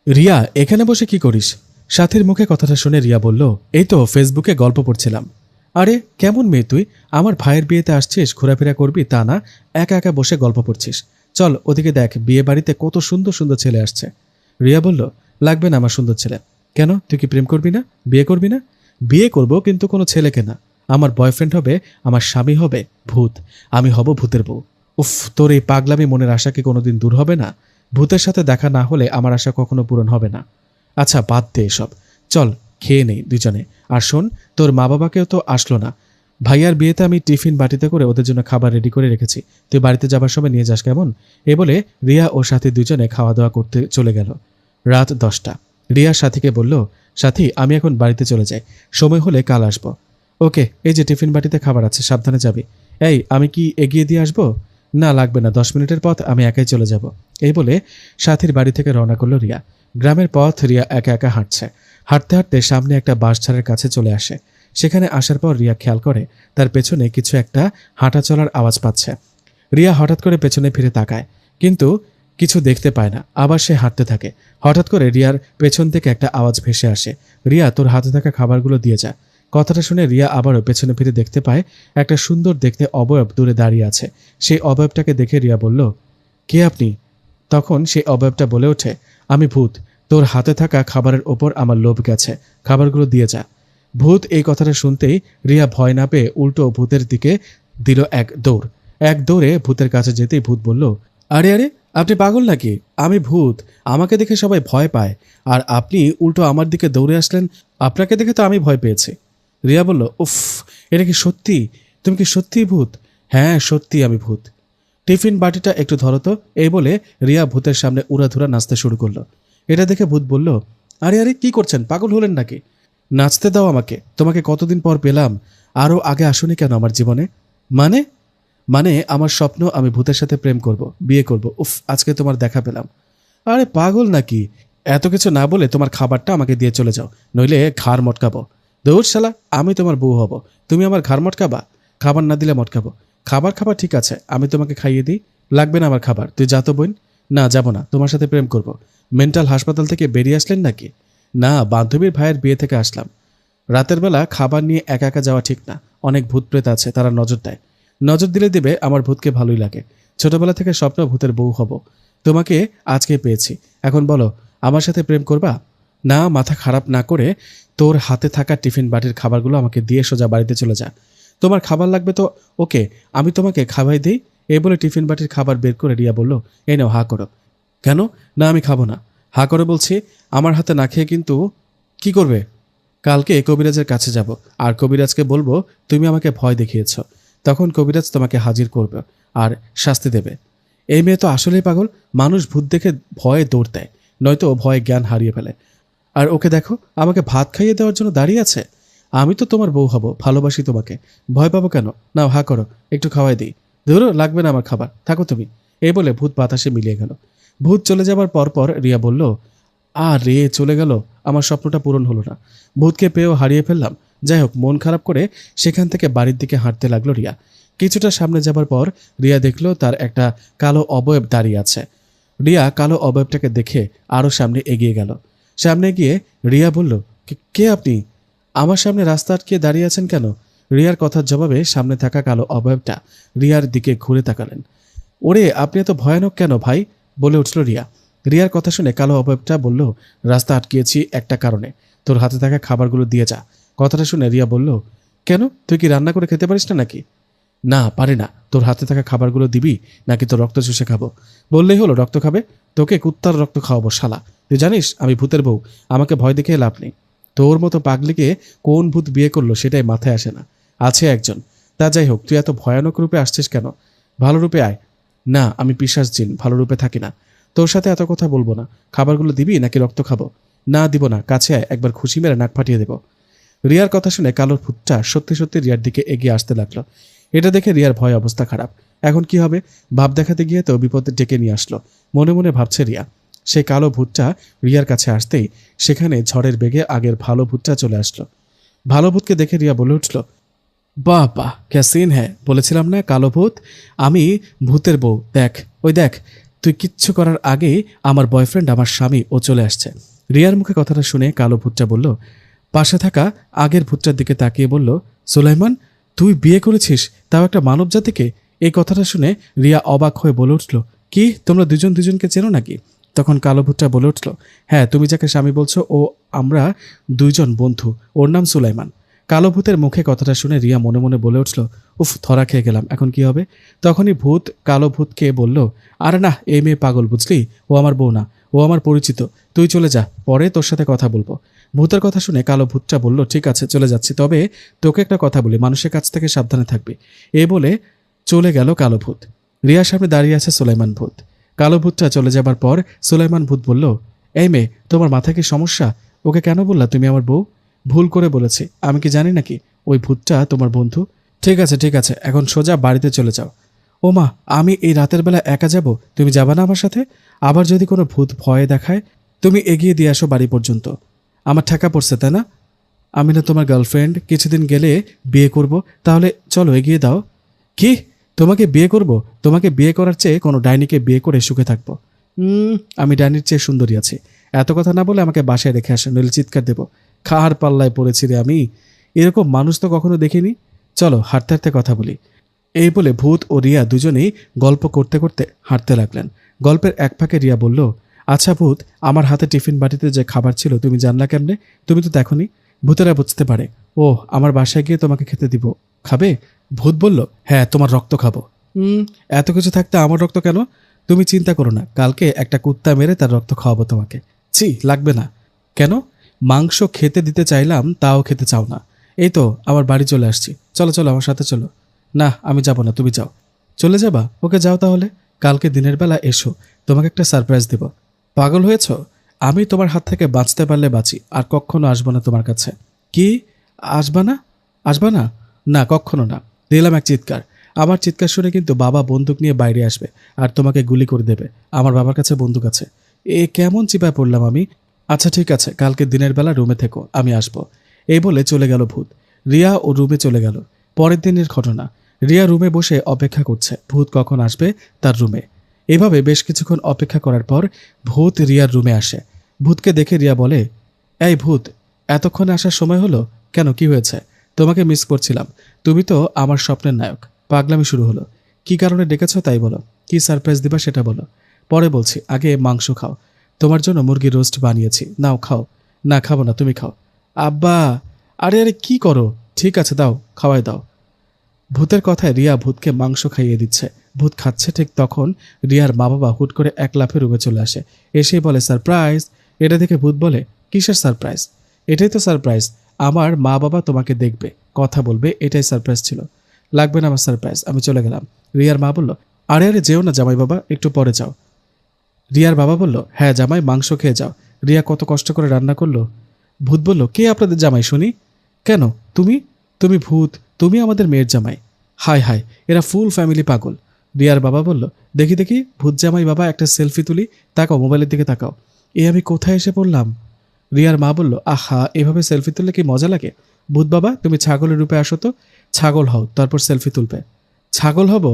রিয়া, এখানে বসে কি করিস? সাথীর মুখে কথাটা শুনে রিয়া বলল, এই তো ফেসবুকে গল্প পড়ছিলাম। আরে কেমন মেয়ে তুই? আমার ভাইয়ের বিয়েতে আসছিস, ঘোরাফেরা করবি তা না, একা একা বসে গল্প পড়ছিস। চল ওদিকে দেখ, বিয়ে বাড়িতে কত সুন্দর সুন্দর ছেলে আসছে। রিয়া বলল, লাগবে না আমার সুন্দর ছেলে। কেন, তুই কি প্রেম করবি না, বিয়ে করবি না? বিয়ে করব, কিন্তু কোনো ছেলেকে না। আমার বয়ফ্রেন্ড হবে, আমার স্বামী হবে ভূত, আমি হব ভূতের বউ। উফ, তোর এই পাগলামি মনের আশা কি কোনোদিন দূর হবে না? ভূতের সাথে দেখা না হলে আমার আশা কখনো পূরণ হবে না। আচ্ছা বাদ দে এসব, চল খেয়ে নেই দুজনে। আর শোন, তোর মা বাবাকেও তো আসলো না। ভাইয়ার বিয়েতে আমি টিফিন বাটিতে করে ওদের জন্য খাবার রেডি করে রেখেছি, তুই বাড়িতে যাবার সময় নিয়ে যাস, কেমন? এ বলে রিয়া ও সাথী দুজনে খাওয়া দাওয়া করতে চলে গেল। রাত 10টা। রিয়া সাথীকে বলল, সাথী আমি এখন বাড়িতে চলে যাই, সময় হলে কাল আসবো। ওকে, এই যে টিফিন বাটিতে খাবার আছে, সাবধানে যাবি। এই, আমি কি এগিয়ে দিয়ে আসবো? না লাগবে না, 10 মিনিটের পথ, আমি একাই চলে যাব। এই বলে সাথীর বাড়ি থেকে রওনা করলো রিয়া। গ্রামের পথ রিয়া একা একা হাঁটছে। হাঁটতে হাঁটতে সামনে একটা বাঁশঝাড়ের কাছে চলে আসে। সেখানে আসার পর রিয়া খেয়াল করে তার পেছনে কিছু একটা হাঁটা চলার আওয়াজ পাচ্ছে। রিয়া হঠাৎ করে পেছনে ফিরে তাকায়, কিন্তু কিছু দেখতে পায় না। আবার সে হাঁটতে থাকে। হঠাৎ করে রিয়ার পেছন থেকে একটা আওয়াজ ভেসে আসে, রিয়া তোর হাতে থাকা খাবারগুলো দিয়ে যা। কথাটা শুনে রিয়া আবারও পেছনে ফিরে দেখতে পায় একটা সুন্দর দেখতে অবয়ব দূরে দাঁড়িয়ে আছে। সেই অবয়বটাকে দেখে রিয়া বলল, কে আপনি? তখন সেই অবয়বটা বলে ওঠে, আমি ভূত, তোর হাতে থাকা খাবারের ওপর আমার লোভ গেছে, খাবারগুলো দিয়ে যা। ভূত এই কথাটা শুনতেই রিয়া ভয় না পেয়ে উল্টো ভূতের দিকে দিল এক দৌড়। এক দৌড়ে ভূতের কাছে যেতেই ভূত বলল, আরে আরে, আপনি পাগল নাকি? আমি ভূত, আমাকে দেখে সবাই ভয় পায়, আর আপনি উল্টো আমার দিকে দৌড়ে আসলেন। আপনাকে দেখে তো আমি ভয় পেয়েছি। রিয়া বলল, উফ, এটা কি সত্যি? তুমি কি সত্যিই ভূত? হ্যাঁ সত্যি আমি ভূত। টিফিন বাটিটা একটু ধরো তো, এই বলে রিয়া ভূতের সামনে উড়াধুরা নাচতে শুরু করলো। এটা দেখে ভূত বলল, আরে আরে, কি করছেন, পাগল হলেন নাকি? নাচতে দাও আমাকে, তোমাকে কতদিন পর পেলাম, আরও আগে আসুনি কেন আমার জীবনে? মানে? মানে আমার স্বপ্ন আমি ভূতের সাথে প্রেম করব, বিয়ে করব। উফ, আজকে তোমার দেখা পেলাম। আরে পাগল নাকি? এত কিছু না বলে তোমার খাবারটা আমাকে দিয়ে চলে যাও, নইলে ঘাড় মটকাবো। দৌড় শালা, আমি তোমার বউ হব, তুমি আমার ঘাড় মটকাবা? খাবার না দিলে মটকাবো। খাবার খাবার ঠিক আছে, আমি তোমাকে খাইয়ে দিই। লাগবে না আমার খাবার, তুই যা তো বোন। না যাব না, তোমার সাথে প্রেম করব। মেন্টাল হাসপাতাল থেকে বেরিয়ে আসলেন নাকি? না, বান্ধবীর ভাইয়ের বিয়ে থেকে আসলাম। রাতের বেলা খাবার নিয়ে একা একা যাওয়া ঠিক না, অনেক ভূত প্রেত আছে, তারা নজর দেয়। নজর দিলে দিবে, আমার ভূতকে ভালোই লাগে। ছোটবেলা থেকে স্বপ্ন ভূতের বউ হব। তোমাকে আজকে পেয়েছি, এখন বলো আমার সাথে প্রেম করবা? না, মাথা খারাপ না করে তোর হাতে থাকা টিফিন বাটির খাবারগুলো আমাকে দিয়ে সোজা বাড়িতে চলে যা। তোমার খাবার লাগবে তো ওকে, আমি তোমাকে খাওয়াই দিই। এই বলে টিফিন বাটির খাবার বের করে রিয়া বলল, এই নাও, হা করো। কেন? না আমি খাবো না। হা করে বলছি, আমার হাতে না খেয়ে কিন্তু। কি করবে? কালকে কবিরাজের কাছে যাব, আর কবিরাজকে বলবো তুমি আমাকে ভয় দেখিয়েছ। তখন কবিরাজ তোমাকে হাজির করবে আর শাস্তি দেবে। এই মেয়ে তো আসলেই পাগল, মানুষ ভূত দেখে ভয়ে দৌড় দেয়, নয়তো ভয়ে জ্ঞান হারিয়ে ফেলে। আর ওকে দেখো, আমাকে ভাত খাইয়ে দেওয়ার জন্য দাঁড়িয়ে আছে। আমি তো তোমার বউ হব, ভালোবাসি তোমাকে, ভয় পাবো কেন? নাও হা করো, একটু খাওয়াই দিই। ধরো, লাগবে না আমার খাবার, থাকো তুমি। এই বলে ভূত বাতাসে মিলিয়ে গেল। ভূত চলে যাবার পরপর রিয়া বলল, রে চলে গেল, আমার স্বপ্নটা পূরণ হলো না। ভূতকে পেয়েও হারিয়ে ফেললাম। যাই হোক, মন খারাপ করে সেখান থেকে বাড়ির দিকে হাঁটতে লাগলো রিয়া। কিছুটা সামনে যাবার পর রিয়া দেখলো তার একটা কালো অবয়ব দাঁড়িয়ে আছে। রিয়া কালো অবয়বটাকে দেখে আরও সামনে এগিয়ে গেল। সামনে গিয়ে রিয়া বলল, কে আপনি? আমার সামনে রাস্তা আটকে দাঁড়িয়ে আছেন কেন? রিয়ার কথার জবাবে সামনে থাকা কালো অবয়বটা রিয়ার দিকে ঘুরে তাকালেন। ওরে, আপনি এত ভয়ানক কেন ভাই? বলে উঠল রিয়া। রিয়ার কথা শুনে কালো অবয়বটা বলল, রাস্তা আটকিয়েছি একটা কারণে, তোর হাতে থাকা খাবারগুলো দিয়ে যা। কথাটা শুনে রিয়া বলল, কেন, তুই কি রান্না করে খেতে পারিস না নাকি? না পারি না। তোর হাতে থাকা খাবারগুলো দিবি নাকি তোর রক্ত চুষে খাবো? বললেই হলো রক্ত খাবে, তোকে কুত্তার রক্ত খাওয়াবো শালা। তুই জানিস আমি ভূতের বউ, আমাকে ভয় দেখে লাভ নেই। তোর মতো পাগলিকে কোন ভূত বিয়ে করলো সেটাই মাথায় আসে না। আছে একজন। তা যাই হোক, তুই এত ভয়ানক রূপে আসছিস কেন? ভালো রূপে আয়। না, আমি পিশাচ জিন, ভালো রূপে থাকি না। তোর সাথে এত কথা বলবো না। খাবারগুলো দিবি নাকি রক্ত খাবো? না দিব না, কাছে আয়, একবার খুশি মেরে নাক ফাটিয়ে দেব। রিয়ার কথা শুনে কালোর ভূতটা সত্যি সত্যি রিয়ার দিকে এগিয়ে আসতে লাগলো। এটা দেখে রিয়ার ভয় অবস্থা খারাপ। এখন কি হবে? ভাব দেখাতে গিয়ে তো বিপদে ডেকে নিয়ে আসলো, মনে মনে ভাবছে রিয়া। সেই কালো ভূতটা রিয়ার কাছে আসতেই সেখানে ঝড়ের বেগে আগের ভালো ভূতটা চলে আসলো। ভালো ভূতকে দেখে রিয়া বলে উঠল, বাহ বাহ, ক্যা সিন হ্যাঁ, বলেছিলাম না কালো ভূত? আমি ভূতের বউ, দেখ, ওই দেখ, তুই কিচ্ছু করার আগেই আমার বয়ফ্রেন্ড, আমার স্বামী ও চলে আসছে। রিয়ার মুখে কথাটা শুনে কালো ভূতটা বলল, পাশে থাকা আগের ভূতটার দিকে তাকিয়ে বলল, সুলাইমান, তুই বিয়ে করেছিস, তাও একটা মানব জাতিকে? এই কথাটা শুনে রিয়া অবাক হয়ে বলে উঠল, কি তোমরা দুজন দুজনকে চেনো নাকি? তখন কালো ভূতটা বলে উঠল, হ্যাঁ, তুমি যাকে স্বামী বলছো ও আমরা দুইজন বন্ধু, ওর নাম সুলাইমান। কালো ভূতের মুখে কথাটা শুনে রিয়া মনে মনে বলে উঠল, উফ, ধরা খেয়ে গেলাম, এখন কি হবে? তখনই ভূত কালো ভূতকে বলল, আরে না, এই মেয়ে পাগল, বুঝলি? ও আমার বউ না, ও আমার পরিচিত। তুই চলে যা, পরে তোর সাথে কথা বলবো। ভূতের কথা শুনে কালো ভূতটা বলল, ঠিক আছে, চলে যাচ্ছি, তবে তোকে একটা কথা বলি, মানুষের কাছ থেকে সাবধানে থাকবি। এই বলে চলে গেল কালো ভূত। রিয়ার সামনে দাঁড়িয়ে আছে সুলাইমান ভূত। কালো ভূতটা চলে যাবার পর সুলাইমান ভূত বলল, এই মেয়ে, তোমার মাথায় কি সমস্যা? ওকে কেন বললা তুমি আমার বউ? ভুল করে বলেছি, আমি কি জানি নাকি ওই ভূতটা তোমার বন্ধু? ঠিক আছে ঠিক আছে, এখন সোজা বাড়িতে চলে যাও। ও মা, আমি এই রাতের বেলা একা যাব? তুমি যাবা না আমার সাথে? আবার যদি কোনো ভূত ভয় দেখায়, তুমি এগিয়ে দিয়ে আসো বাড়ি পর্যন্ত। আমার ঠেকা পড়ছে, তাই না? আমি না তোমার গার্লফ্রেন্ড, কিছুদিন গেলে বিয়ে করব, তাহলে চলো এগিয়ে দাও। কি? তোমাকে বিয়ে করব? তোমাকে বিয়ে করার চেয়ে কোনো ডাইনিকে বিয়ে করে সুখে থাকবো। আমি ডাইনির চেয়ে সুন্দরী আছি। এত কথা না বলে আমাকে বাসায় রেখে আসেন, নইলে চিৎকার দেবো। খার পাল্লায় পড়েছি রে আমি, এরকম মানুষ তো কখনো দেখিনি। চলো হাঁটতে হাঁটতে কথা বলি। এই বলে ভূত ও রিয়া দুজনেই গল্প করতে করতে হাঁটতে লাগলেন। গল্পের এক ফাঁকে রিয়া বলল, আচ্ছা ভূত, আমার হাতে টিফিন বাটিতে যে খাবার ছিল তুমি জানলা কেমনে? তুমি তো দেখোনি। ভূতেরা বুঝতে পারে, ও আমার বাসায় গিয়ে তোমাকে খেতে দিব, খাবে? ভূত বলল, হ্যাঁ, তোমার রক্ত খাবো। এত কিছু থাকতে আমার রক্ত কেন? তুমি চিন্তা করো না, কালকে একটা কুত্তা মেরে তার রক্ত খাওয়াবো তোমাকে। ছি, লাগবে না। কেন? মাংস খেতে দিতে চাইলাম, তাও খেতে চাও না। এই তো আমার বাড়ি চলে আসছি, চলো চলো আমার সাথে চলো। না, আমি যাব না, তুমি যাও। চলে যাবা? ওকে, যাও তাহলে। কালকে দিনের বেলা এসো, তোমাকে একটা সারপ্রাইজ দেব। পাগল হয়েছ? আমি তোমার হাত থেকে বাঁচতে পারলে বাঁচি, আর কখনো আসবো না তোমার কাছে। কি? আসবা না? আসবা না? না, কখনো না। দিলাম এক চিৎকার। আমার চিৎকার শুনে কিন্তু বাবা বন্দুক নিয়ে বাইরে আসবে আর তোমাকে গুলি করে দেবে। আমার বাবার কাছে বন্দুক আছে। এ কেমন চিপায় পড়লাম আমি। আচ্ছা ঠিক আছে, কালকে দিনের বেলা রুমে থেকো, আমি আসবো। এই বলে চলে গেল ভূত। রিয়া ও রুমে চলে গেল। পরের দিনের ঘটনা। রিয়া রুমে বসে অপেক্ষা করছে ভূত কখন আসবে তার রুমে। এভাবে বেশ কিছুক্ষণ অপেক্ষা করার পর ভূত রিয়ার রুমে আসে। ভূতকে দেখে রিয়া বলে, এই ভূত, এতক্ষণে আসার সময় হলো কেন? কি হয়েছে? তোমাকে মিস করছিলাম, তুমি তো আমার স্বপ্নের নায়ক। পাগলামি শুরু হলো। কি কারণে ডেকেছো তাই বলো, কি সারপ্রাইজ দিবা সেটা বলো। পরে বলছি, আগে মাংস খাও। তোমার জন্য মুরগির রোস্ট বানিয়েছি, নাও খাও। না, খাবো না, তুমি খাও। আব্বা, আরে আরে কি করো? ঠিক আছে, দাও, খাওয়াই দাও। ভূতের কথায় রিয়া ভূতকে মাংস খাইয়ে দিচ্ছে। ভূত খাচ্ছে, ঠিক তখন রিয়ার মা বাবা হুট করে এক লাফে রুমে চলে আসে। এসেই বলে, সারপ্রাইজ। এটা দেখে ভূত বলে, কিসের সারপ্রাইজ? এটাই তো সারপ্রাইজ, আমার মা বাবা তোমাকে দেখবে, কথা বলবে, এটাই সারপ্রাইজ ছিল। লাগবে না আমার সারপ্রাইজ, আমি চলে গেলাম। রিয়ার মা বলল, আরে আরে যেও না জামাই বাবা, একটু পরে যাও। রিয়ার বাবা বলল, হ্যাঁ জামাই, মাংস খেয়ে যাও। রিয়া কত কষ্ট করে রান্না করলো। ভূত বলল, কে আপনাদের জামাই শুনি? কেন? তুমি? তুমি ভূত, তুমি আমাদের মেয়ের জামাই। হায় হায়, এরা ফুল ফ্যামিলি পাগল। রিয়ার বাবা বলল, দেখি দেখি ভূত জামাই বাবা, একটা সেলফি তুলি। তাকাও, মোবাইলের দিকে তাকাও। আমি কোথায় এসে পড়লাম? রিয়ার মা বলল, আহা, এভাবে সেলফি তুললে কি মজা লাগে? ভূত বাবা, তুমি ছাগলের রূপে আসো তো, ছাগল হও, তারপর সেলফি তুলবে। ছাগল হব?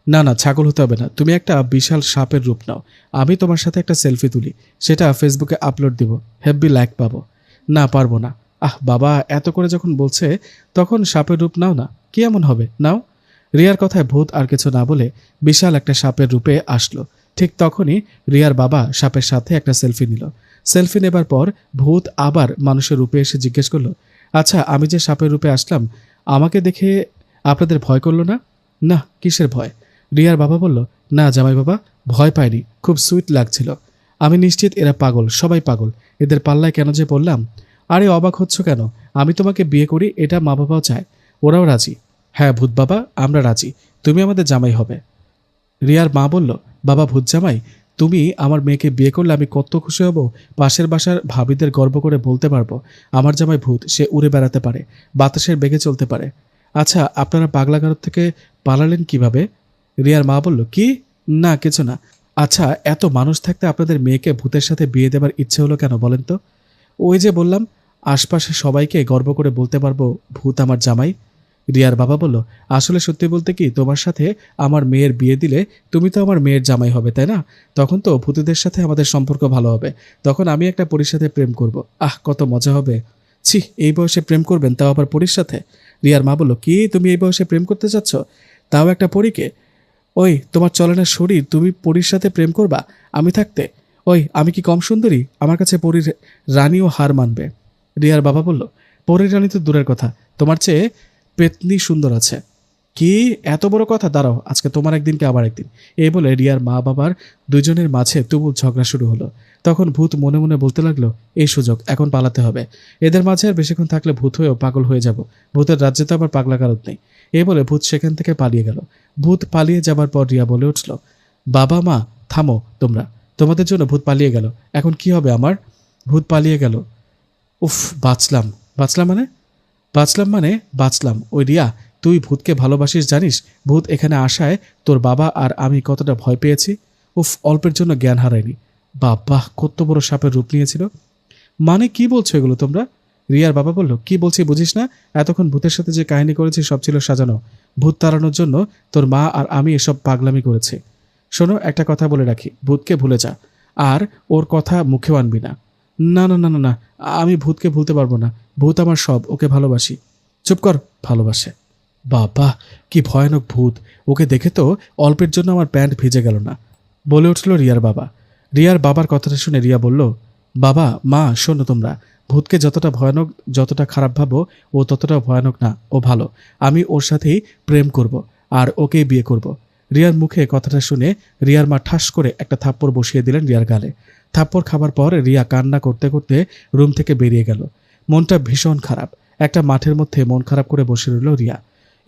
না না, ছাগল হতে হবে না, তুমি একটা বিশাল সাপের রূপ নাও, আমি তোমার সাথে একটা সেলফি তুলি, সেটা ফেসবুকে আপলোড দিব, হেব্বি লাইক পাবো। না, পারবো না। আহ বাবা, এত করে যখন বলছে তখন সাপের রূপ নাও না, কি এমন হবে, নাও। রিয়ার কথায় ভূত আর কিছু না বলে বিশাল একটা সাপের রূপে আসলো। ঠিক তখনই রিয়ার বাবা সাপের সাথে একটা সেলফি নিল। সেলফি নেবার পর ভূত আবার মানুষের রূপে এসে জিজ্ঞেস করলো, আচ্ছা, আমি যে সাপের রূপে আসলাম, আমাকে দেখে আপনাদের ভয় করলো না? না, কিসের ভয়? রিয়ার বাবা বলল, না জামাই বাবা, ভয় পায়নি, খুব সুইট লাগছিল। আমি নিশ্চিত এরা পাগল, সবাই পাগল, এদের পাল্লায় কেন যে পড়লাম। আরে অবাক হচ্ছ কেন? আমি তোমাকে বিয়ে করি, এটা মা বাবাও চায়, ওরাও রাজি। হ্যাঁ ভূত বাবা, আমরা রাজি, তুমি আমাদের জামাই হবে। রিয়ার মা বলল, বাবা ভূত জামাই, তুমি আমার মেয়েকে বিয়ে করলে আমি কত খুশি হব। পাশের বাসার ভাবিদের গর্ব করে বলতে পারবো, আমার জামাই ভূত, সে উড়ে বেড়াতে পারে, বাতাসের বেগে চলতে পারে। আচ্ছা, আপনারা পাগলাগারদ থেকে পালালেন কিভাবে? রিয়ার মা বলল, কি? না, কিছু না। আচ্ছা, এত মানুষ থাকতে আপনাদের মেয়েকে ভূতের সাথে বিয়ে দেবার ইচ্ছে হলো কেন বলেন তো? ওই যে বললাম, আশপাশে সবাইকে গর্ব করে বলতে পারবো ভূত আমার জামাই। রিয়ার বাবা বলল, আসলে সত্যি বলতে কি, তোমার সাথে আমার মেয়ের বিয়ে দিলে তুমি তো আমার মেয়ের জামাই হবে, তাই না? তখন তো ভূতেদের সাথে আমাদের সম্পর্ক ভালো হবে। তখন আমি একটা পরীর সাথে প্রেম করব। আহ, কত মজা হবে। ছি, এই বয়সে প্রেম করবেন, তাও আবার পরীর সাথে? রিয়ার মা বলল, কি তুমি এই বয়সে প্রেম করতে চাচ্ছ, তাও একটা পরীকে? ওই তোমার চলনের শরীর, তুমি পরীর সাথে প্রেম করবা আমি থাকতে? ওই আমি কি কম সুন্দরী? আমার কাছে পরীর রানীও হার মানবে। রিয়ার বাবা বলল, পরীর রানী তো দূরের কথা, তোমার চেয়ে পেতনি সুন্দর আছে। কি এত বড় কথা? দাঁড়াও, আজকে তোমার একদিন কি আবার একদিন। এই বলে রিয়ার মা বাবার দুজনের মাঝে তুমুল ঝগড়া শুরু হলো। তখন ভূত মনে মনে বলতে লাগলো, এই সুযোগ, এখন পালাতে হবে। এদের মাঝে আর বেশিক্ষণ থাকলে ভূত হয়েও পাগল হয়ে যাব। ভূতের রাজ্যে তো আবার পাগলা কারত নেই। এই বলে ভূত সেখান থেকে পালিয়ে গেল। ভূত পালিয়ে যাবার পর রিয়া বলে উঠল, বাবা মা থামো তোমরা, তোমাদের জন্য ভূত পালিয়ে গেল, এখন কি হবে আমার? ভূত পালিয়ে গেল। উফ, বাঁচলাম। বাঁচলাম মানে? বাঁচলাম। ওই রিয়া, তুই ভূতকে ভালোবাসিস জানিস? ভূত এখানে আসায় তোর বাবা আর আমি কতটা ভয় পেয়েছি। উফ, অল্পের জন্য জ্ঞান হারায়নি। বাবা, কত বড় সাপের রূপ নিয়েছিল। মানে কি বলছো এগুলো তোমরা? রিয়ার বাবা বলল, কি বলছি বুঝিস না? এতক্ষণ ভূতের সাথে যে কাহিনী করেছি সব ছিল সাজানো। ভূত তাড়ানোর জন্য তোর মা আর আমি এসব পাগলামি করেছি। শোনো, একটা কথা বলে রাখি, ভূতকে ভুলে যা, আর ওর কথা মুখেও আনবি না। না না না না না, আমি ভূতকে ভুলতে পারবো না। ভূত আমার সব, ওকে ভালোবাসি। চুপ কর, ভালোবাসে? বাবা, কি ভয়ানক ভূত! ওকে দেখে তো অল্পের জন্য আমার প্যান্ট ভিজে গেল না, বলে উঠল রিয়ার বাবা। রিয়ার বাবার কথাটা শুনে রিয়া বলল, বাবা মা শোনো তোমরা, ভূতকে যতটা ভয়ানক, যতটা খারাপ ভাবো, ও ততটা ভয়ানক না, ও ভালো। আমি ওর সাথেই প্রেম করব আর ওকেই বিয়ে করব। রিয়ার মুখে কথাটা শুনে রিয়ার মা ঠাস করে একটা থাপ্পড় বসিয়ে দিলেন রিয়ার গালে। থাপ্পড় খাবার পর রিয়া কান্না করতে করতে রুম থেকে বেরিয়ে গেল। মনটা ভীষণ খারাপ। একটা মাঠের মধ্যে মন খারাপ করে বসে রইল রিয়া।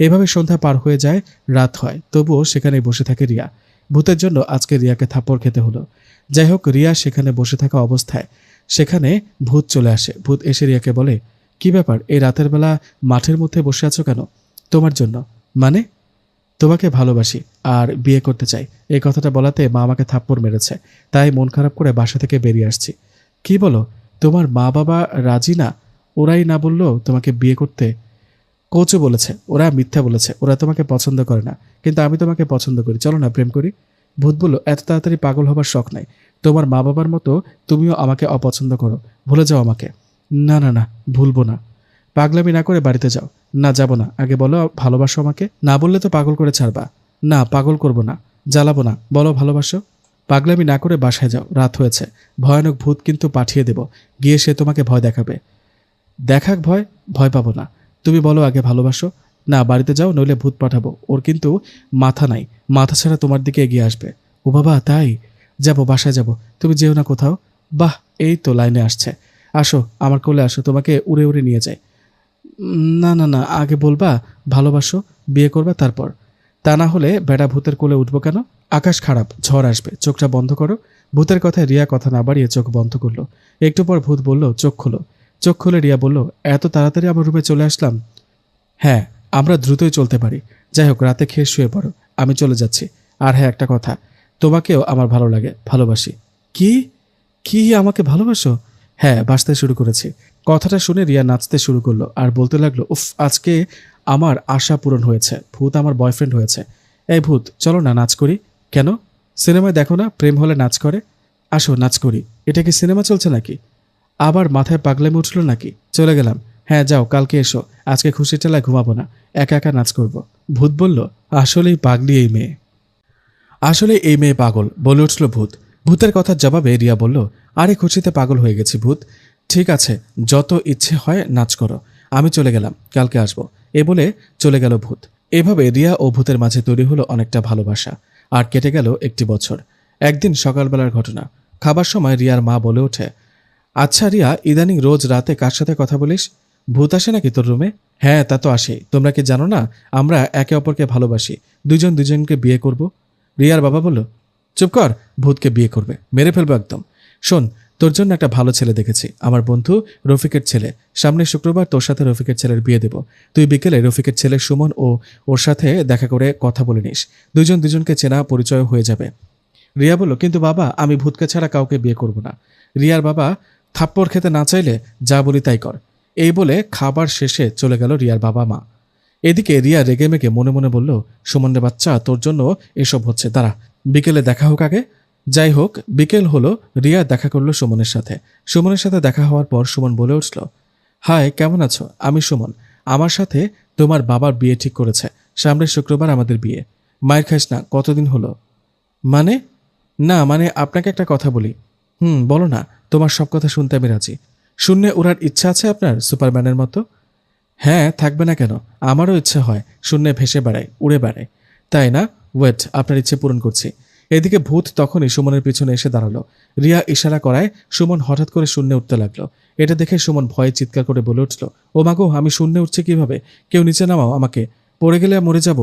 এভাবে সন্ধ্যা পার হয়ে যায়, রাত হয়, তবুও সেখানেই বসে থাকে রিয়া। ভূতের জন্য আজকে রিয়াকে থাপ্পড় খেতে হলো। যাই হোক, রিয়া সেখানে বসে থাকা অবস্থায় সেখানে ভূত চলে আসে। ভূত এসে রিয়াকে বলে, কি ব্যাপার, এই রাতের বেলা মাঠের মধ্যে বসে আছো কেন? তোমার জন্য। মানে? তোমাকে ভালোবাসি আর বিয়ে করতে চাই। এই কথাটা বলাতে মা আমাকে থাপ্পড় মেরেছে, তাই মন খারাপ করে বাসা থেকে বেরিয়ে আসছি। কি বলো? তোমার মা বাবা রাজি না? ওরাই না বললো তোমাকে বিয়ে করতে? কোচও বলেছে ওরা মিথ্যা বলেছে, ওরা তোমাকে পছন্দ করে না, কিন্তু আমি তোমাকে পছন্দ করি, চলো না প্রেম করি। ভূত বলল, এত তাড়াতাড়ি পাগল হবার শখ নাই। তোমার মা বাবার মতো তুমিও আমাকে অপছন্দ করো, ভুলে যাও আমাকে। না না না, ভুলবো না। পাগলামি না করে বাড়িতে যাও। না, যাব না, আগে বলো ভালোবাসো আমাকে। না বললে তো পাগল করে ছাড়বা। না, পাগল করব না, জ্বালাবো না, বলো ভালোবাসো। পাগলামি না করে বাসায় যাও, রাত হয়েছে। ভয়ানক ভূত কিন্তু পাঠিয়ে দেব, গিয়ে সে তোমাকে ভয় দেখাবে। দেখাক ভয়, ভয় পাবো না। তুমি বলো আগে ভালোবাসো। না, বাড়িতে যাও, নইলে ভূত পাঠাবো, ওর কিন্তু মাথা নাই, মাথা ছাড়া তোমার দিকে এগিয়ে আসবে। ও বাবা, তাই? যাবো, বাসায় যাব। তুমি যেও না কোথাও। বাহ, এই তো লাইনে আসছে। আসো আমার কোলে আসো, তোমাকে উড়ে উড়ে নিয়ে যাই। না না না, আগে বলবা ভালোবাসো, বিয়ে করবা, তারপর। তা না হলে বেড়া ভূতের কোলে উঠবো কেন? আকাশ খারাপ, ঝড় আসবে, চোখটা বন্ধ করো। ভূতের কথায় রিয়া কথা না বাড়িয়ে চোখ বন্ধ করলো। একটু পর ভূত বলল, চোখ খোলো। চোখ খুলে রিয়া বলল, এত তাড়াতাড়ি আমার রুমে চলে আসলাম? হ্যাঁ, আমরা দ্রুতই চলতে পারি। যাই হোক, রাতে খেয়ে শুয়ে পড়ো, আমি চলে যাচ্ছি। আর হ্যাঁ, একটা কথা, তোমাকেও আমার ভালো লাগে, ভালোবাসি। কি? কি আমাকে ভালোবাসো? হ্যাঁ, বাসতে শুরু করেছি। কথাটা শুনে রিয়া নাচতে শুরু করলো আর বলতে লাগলো, উফ, আজকে আমার আশা পূরণ হয়েছে, ভূত আমার বয়ফ্রেন্ড হয়েছে। এই ভূত, চলো না নাচ করি। কেন? সিনেমায় দেখো না প্রেম হলে নাচ করে। আসো নাচ করি। এটা কি সিনেমা চলছে নাকি? আবার মাথায় পাগলামি উঠল নাকি? চলে গেলাম। হ্যাঁ যাও, কালকে এসো। আজকে খুশি টেলায় ঘুমাবো না, একা একা নাচ করব। ভূত বলল, আসলেই পাগলি এই মেয়ে, আসলে এই মেয়ে পাগল, বলে উঠল ভূত। ভূতের কথার জবাবে রিয়া বলল, আরে খুশিতে পাগল হয়ে গেছি ভূত। ঠিক আছে, যত ইচ্ছে হয় নাচ করো, আমি চলে গেলাম, কালকে আসবো। এ বলে চলে গেল ভূত। এভাবে রিয়া ও ভূতের মাঝে তৈরি হলো অনেকটা ভালোবাসা। আর কেটে গেল একটি বছর। একদিন সকালবেলার ঘটনা। খাবার সময় রিয়ার মা বলে ওঠে, আচ্ছা রিয়া, ইদানিং রোজ রাতে কার সাথে কথা বলিস? ভূত আসে নাকি তোর রুমে? হ্যাঁ, তা তো আসে। তোমরা কি জানো না আমরা একে অপরকে ভালোবাসি, দুজন দুজনকে বিয়ে করব? রিয়ার বাবা বলল, চুপ কর, ভূতকে বিয়ে করবে, মেরে ফেলবো একদম। শোন, তোর জন্য একটা ভালো ছেলে দেখেছি, আমার বন্ধু রফিকের ছেলে। সামনের শুক্রবার তোর সাথে রফিকের ছেলের বিয়ে দেব। তুই বিকেলে রফিকের ছেলে সুমন ও ওর সাথে দেখা করে কথা বলে নিস, দুজন দুজনকে চেনা পরিচয় হয়ে যাবে। রিয়া বলল, কিন্তু বাবা, আমি ভূতকে ছাড়া কাউকে বিয়ে করব না। রিয়ার বাবা থাপ্পড় খেতে না চাইলে যা বলি তাই কর, এই বলে খাবার শেষে চলে গেল রিয়ার বাবা মা। এদিকে রিয়া রেগে মেগে মনে মনে বলল, সুমনের বাচ্চা, তোর জন্য এসব হচ্ছে, দাঁড়া বিকেলে দেখা হোক আগে। যাই হোক, বিকেল হলো, রিয়া দেখা করলো সুমনের সাথে। সুমনের সাথে দেখা হওয়ার পর সুমন বলে উঠল, হাই, কেমন আছো? আমি সুমন। আমার সাথে তোমার বাবার বিয়ে ঠিক করেছে, সামনের শুক্রবার আমাদের বিয়ে। মায়ের খাইস না, কতদিন হলো? মানে? না মানে আপনাকে একটা কথা বলি। বলো না, তোমার সব কথা শুনতে আমি রাজি। শূন্যে ওড়ার ইচ্ছা আছে আপনার, সুপারম্যানের মতো? হ্যাঁ, থাকবে না কেন? আমারও ইচ্ছে হয় শূন্যে ভেসে বেড়াই, উড়ে বেড়াই। তাই না? ওয়েট, আপনার ইচ্ছে পূরণ করছি। এদিকে ভূত তখনই সুমনের পিছনে এসে দাঁড়ালো। রিয়া ইশারা করায় সুমন হঠাৎ করে শূন্যে উঠতে লাগলো। এটা দেখে সুমন ভয়ে চিৎকার করে বলে উঠল, ও মাগো, আমি শূন্যে উঠছি কিভাবে? কেউ নিচে নামাও আমাকে, পড়ে গেলে মরে যাব।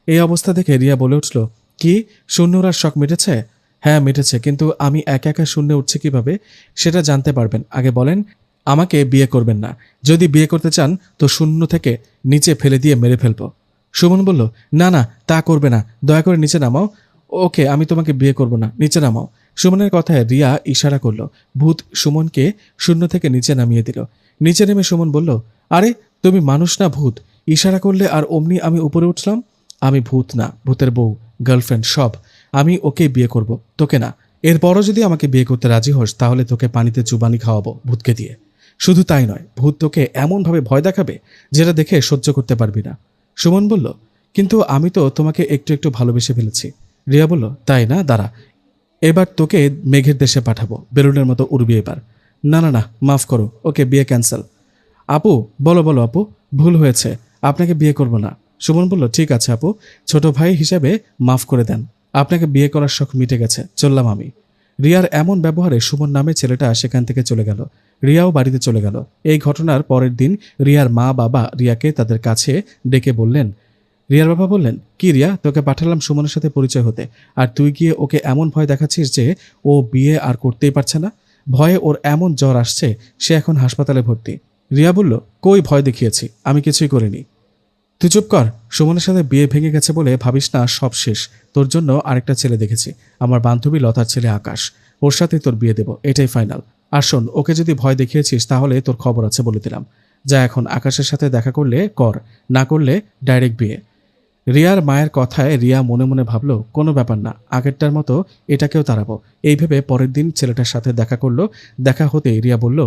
এই অবস্থা দেখে রিয়া বলে উঠল, কি, শূন্য ওড়ার শখ মিটেছে? হ্যাঁ মিটেছে, কিন্তু আমি একা একা শূন্যে উঠছি কিভাবে সেটা জানতে পারবেন। আগে বলেন, আমাকে বিয়ে করবেন না। যদি বিয়ে করতে চান তো শূন্য থেকে নিচে ফেলে দিয়ে মেরে ফেলবো। সুমন বলল, না না, তা করবে না, দয়া করে নিচে নামাও। ওকে, আমি তোমাকে বিয়ে করব না, নিচে নামাও। সুমনের কথায় রিয়া ইশারা করলো। ভূত সুমনকে শূন্য থেকে নিচে নামিয়ে দিল। নিচে নেমে সুমন বলল, আরে তুমি মানুষ না ভূত? ইশারা করলে আর অমনি আমি উপরে উঠলাম। আমি ভূত না, ভূতের বউ, গার্লফ্রেন্ড সব। আমি ওকে বিয়ে করব, তোকে না। এরপরও যদি আমাকে বিয়ে করতে রাজি হোস তাহলে তোকে পানিতে চুবানি খাওয়াবো ভূতকে দিয়ে। শুধু তাই নয়, ভূত তোকে এমনভাবে ভয় দেখাবে যেটা দেখে সহ্য করতে পারবি না। সুমন বলল, কিন্তু আমি তো তোমাকে একটু একটু ভালোবেসে ফেলেছি। রিয়া বলল, তাই না? দাঁড়া, এবার তোকে মেঘের দেশে পাঠাবো, বেলুনের মতো উড়বি এবার। না না না, মাফ করো, ওকে, বিয়ে ক্যান্সেল। আপু, বলো বলো আপু, ভুল হয়েছে, আপনাকে বিয়ে করব না। সুমন বলল, ঠিক আছে আপু, ছোট ভাই হিসেবে মাফ করে দেন। আপনাকে বিয়ে করার শখ মিটে গেছে, চললাম আমি। রিয়ার এমন ব্যবহারে সুমন নামে ছেলেটা সেখান থেকে চলে গেল। রিয়াও বাড়িতে চলে গেল। এই ঘটনার পরের দিন রিয়ার মা বাবা রিয়াকে তাদের কাছে ডেকে বললেন, রিয়ার বাবা বললেন, কি রিয়া, তোকে পাঠালাম সুমনের সাথে পরিচয় হতে, আর তুই গিয়ে ওকে এমন ভয় দেখাচ্ছিস যে ও বিয়ে আর করতেই পারছে না। ভয়ে ওর এমন জ্বর আসছে, সে এখন হাসপাতালে ভর্তি। রিয়া বলল, কই ভয় দেখিয়েছি, আমি কিছুই করিনি। তুই চুপ কর। সুমনের সাথে বিয়ে ভেঙে গেছে বলে ভাবিস না সব শেষ। তোর জন্য আরেকটা ছেলে দেখেছি, আমার বান্ধবী লতার ছেলে আকাশ। ওর সাথে তোর বিয়ে দেব, এটাই ফাইনাল। আর শোন, ওকে যদি ভয় দেখিয়েছিস তাহলে তোর খবর আছে বলে দিলাম। যা এখন আকাশের সাথে দেখা করলে কর, না করলে ডাইরেক্ট বিয়ে। রিয়ার মায়ের কথায় রিয়া মনে মনে ভাবল, কোনো ব্যাপার না, আগেরটার মতো এটাকেও তাড়াবো। এই ভেবে পরের দিন ছেলেটার সাথে দেখা করলো। দেখা হতেই রিয়া বলল,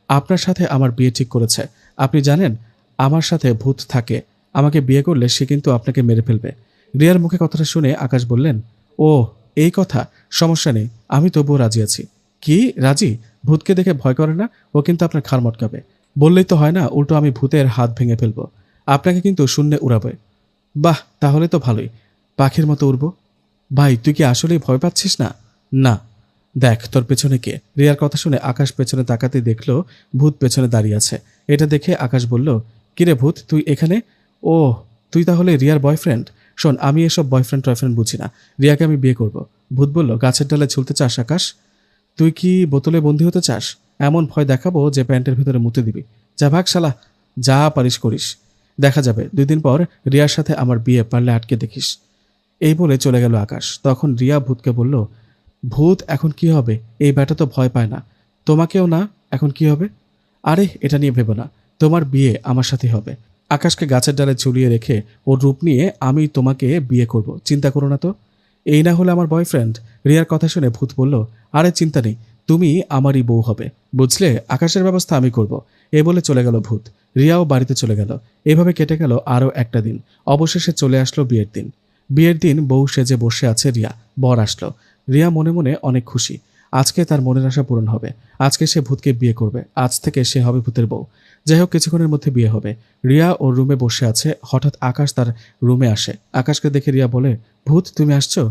আপনার সাথে আমার বিয়ে ঠিক করেছে। আপনি জানেন আমার সাথে ভূত থাকে, আমাকে বিয়ে করলে সে কিন্তু আপনাকে মেরে ফেলবে। রিয়ার মুখে কথাটা শুনে আকাশ বললেন, ও এই কথা, সমস্যা নেই, আমি তবুও রাজি আছি। কি রাজি? ভূতকে দেখে ভয় করে না? ও কিন্তু আপনার ঘাড় মটকাবে। বললেই তো হয় না, উল্টো আমি ভূতের হাত ভেঙে ফেলবো, আপনাকে কিন্তু শূন্যে উড়াবে। বাহ, তাহলে তো ভালোই, পাখির মতো উড়ব। ভাই, তুই কি আসলেই ভয় পাচ্ছিস না? না। দেখ তোর পেছনে কে। রিয়ার কথা শুনে আকাশ পেছনে তাকাতে দেখলো ভূত পেছনে দাঁড়িয়ে আছে। এটা দেখে আকাশ বলল, কিরে ভূত, তুই এখানে? ও, তুই তাহলে রিয়ার বয়ফ্রেন্ড? শোন, আমি এসব বয়ফ্রেন্ড টয়ফ্রেন্ড বুঝি না, রিয়াকে আমি বিয়ে করব। ভূত বলল, গাছের ডালে ঝুলতে চাস আকাশ? তুই কি বোতলে বন্দি হতে চাস? এমন ভয় দেখাবো যে প্যান্টের ভিতরে মুতে দিবি। যা ভাগ শালা, যা পারিস করিস, দেখা যাবে। 2 দিন পর রিয়ার সাথে আমার বিয়ে, পারলে আটকে দেখিস। এই বলে চলে গেল আকাশ। তখন রিয়া ভূতকে বলল, ভূত এখন কি হবে? এই ব্যাটা তো ভয় পায় না, তোমাকেও না, এখন কি হবে? আরে এটা নিয়ে ভেবো না, তোমার বিয়ে আমার সাথে হবে। আকাশকে গাছের ডালে ঝুলিয়ে রেখে ওর রূপ নিয়ে আমি তোমাকে বিয়ে করব, চিন্তা করো না তো। এই না হলে আমার বয়ফ্রেন্ড। রিয়ার কথা শুনে ভূত বলল, আরে চিন্তা নেই, তুমি আমারই বউ হবে, বুঝলে? আকাশের ব্যবস্থা আমি করব। এ বলে চলে গেল ভূত। রিয়াও বাড়িতে চলে গেল। এভাবে কেটে গেল আরও একটা দিন। অবশেষে চলে আসলো বিয়ের দিন। বিয়ের দিন বউ সেজে বসে আছে রিয়া। বর আসলো। রিয়া মনে মনে অনেক খুশি। আজকে তার মনের আশা পূরণ হবে। আজকে সে ভূতকে বিয়ে করবে। আজ থেকে সে হবে ভূতের বউ। যাই হোক, কিছুক্ষণের মধ্যে বিয়ে হবে। রিয়া ওর রুমে বসে আছে, হঠাৎ আকাশ তার রুমে আসে। আকাশকে দেখে রিয়া বলে, ভূত তুমি আসছো?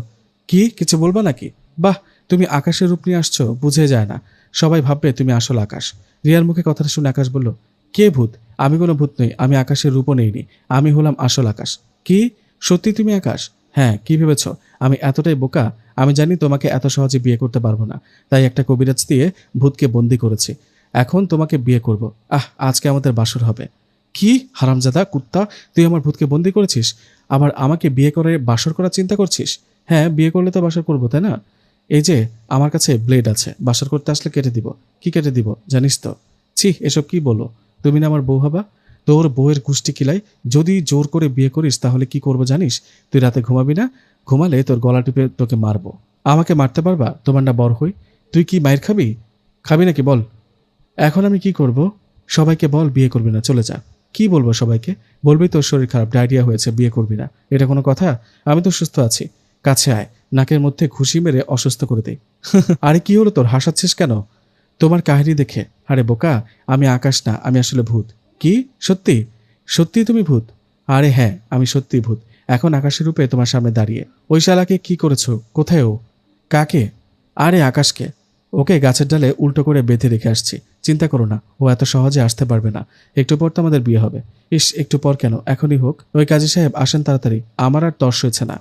কি, কিছু বলবা নাকি? বাহ, তুমি আকাশের রূপ নিয়ে আসছো, বুঝে যায় না। সবাই ভাববে তুমি আসল আকাশ। রিয়ার মুখে কথাটা শুনে আকাশ বলল, কে ভূত? আমি কোনো ভূত নই, আমি আকাশের রূপও নেইনি, আমি হলাম আসল আকাশ। কি, সত্যি তুমি আকাশ? হ্যাঁ, কি ভেবেছ আমি এতটাই বোকা? আমি জানি তোমাকে এত সহজে বিয়ে করতে পারবো না, তাই একটা কবিরাজ দিয়ে ভূতকে বন্দি করেছি। এখন তোমাকে বিয়ে করব। আজকে আমাদের বাসর হবে। কি হারামজাদা কুত্তা, তুই আমার ভূতকে বন্দি করেছিস, আবার আমাকে বিয়ে করে বাসর করার চিন্তা করছিস? হ্যাঁ, বিয়ে করলে তো বাসর করবো, তাই না? এই যে আমার কাছে ব্লেড আছে, বাসর করতে আসলে কেটে দিব। কি কেটে দিব জানিস তো? ছি, এসব কি বলো? তুমি না আমার বউ হবা? তোর বউয়ের গুষ্টি কিলাই, যদি জোর করে বিয়ে করিস তাহলে কি করবো জানিস? তুই রাতে ঘুমাবি না, ঘুমালে তোর গলা টিপে তোকে মারবো। আমাকে মারতে পারবা? তোমার না বর হই। তুই কি মায়ের খাবি? খাবি নাকি বল? এখন আমি কি করব? সবাইকে বল বিয়ে করবি না, চলে যা। কি বলবো সবাইকে? বলবি তোর শরীর খারাপ, ডায়রিয়া হয়েছে, বিয়ে করবি না। এটা কোনো কথা? আমি তো সুস্থ আছি। কাছে আয়, নাকের মধ্যে ঘুষি মেরে অসুস্থ করে দেই। আরে কি হলো তোর, হাসাচ্ছিস কেন? তোমার কাহিনী দেখে। আরে বোকা, আমি আকাশ না, আমি আসলে ভূত। কি? সত্যি? সত্যি তুমি ভূত? আরে হ্যাঁ, আমি সত্যি ভূত। এখন আকাশের রূপে তোমার সামনে দাঁড়িয়ে। ওই শালাকে কি করেছো? কোথায় ও? কাকে? আরে আকাশকে। ওকে গাছের ডালে উল্টো করে বেঁধে রেখে আসছি। চিন্তা করো না, ও এত সহজে আসতে পারবে না। একটু পর তো আমাদের বিয়ে হবে। ইস, একটু পর কেন, এখনই হোক। ওই কাজী সাহেব আসেন তাড়াতাড়ি, আমার আর তর্স হয়েছে না।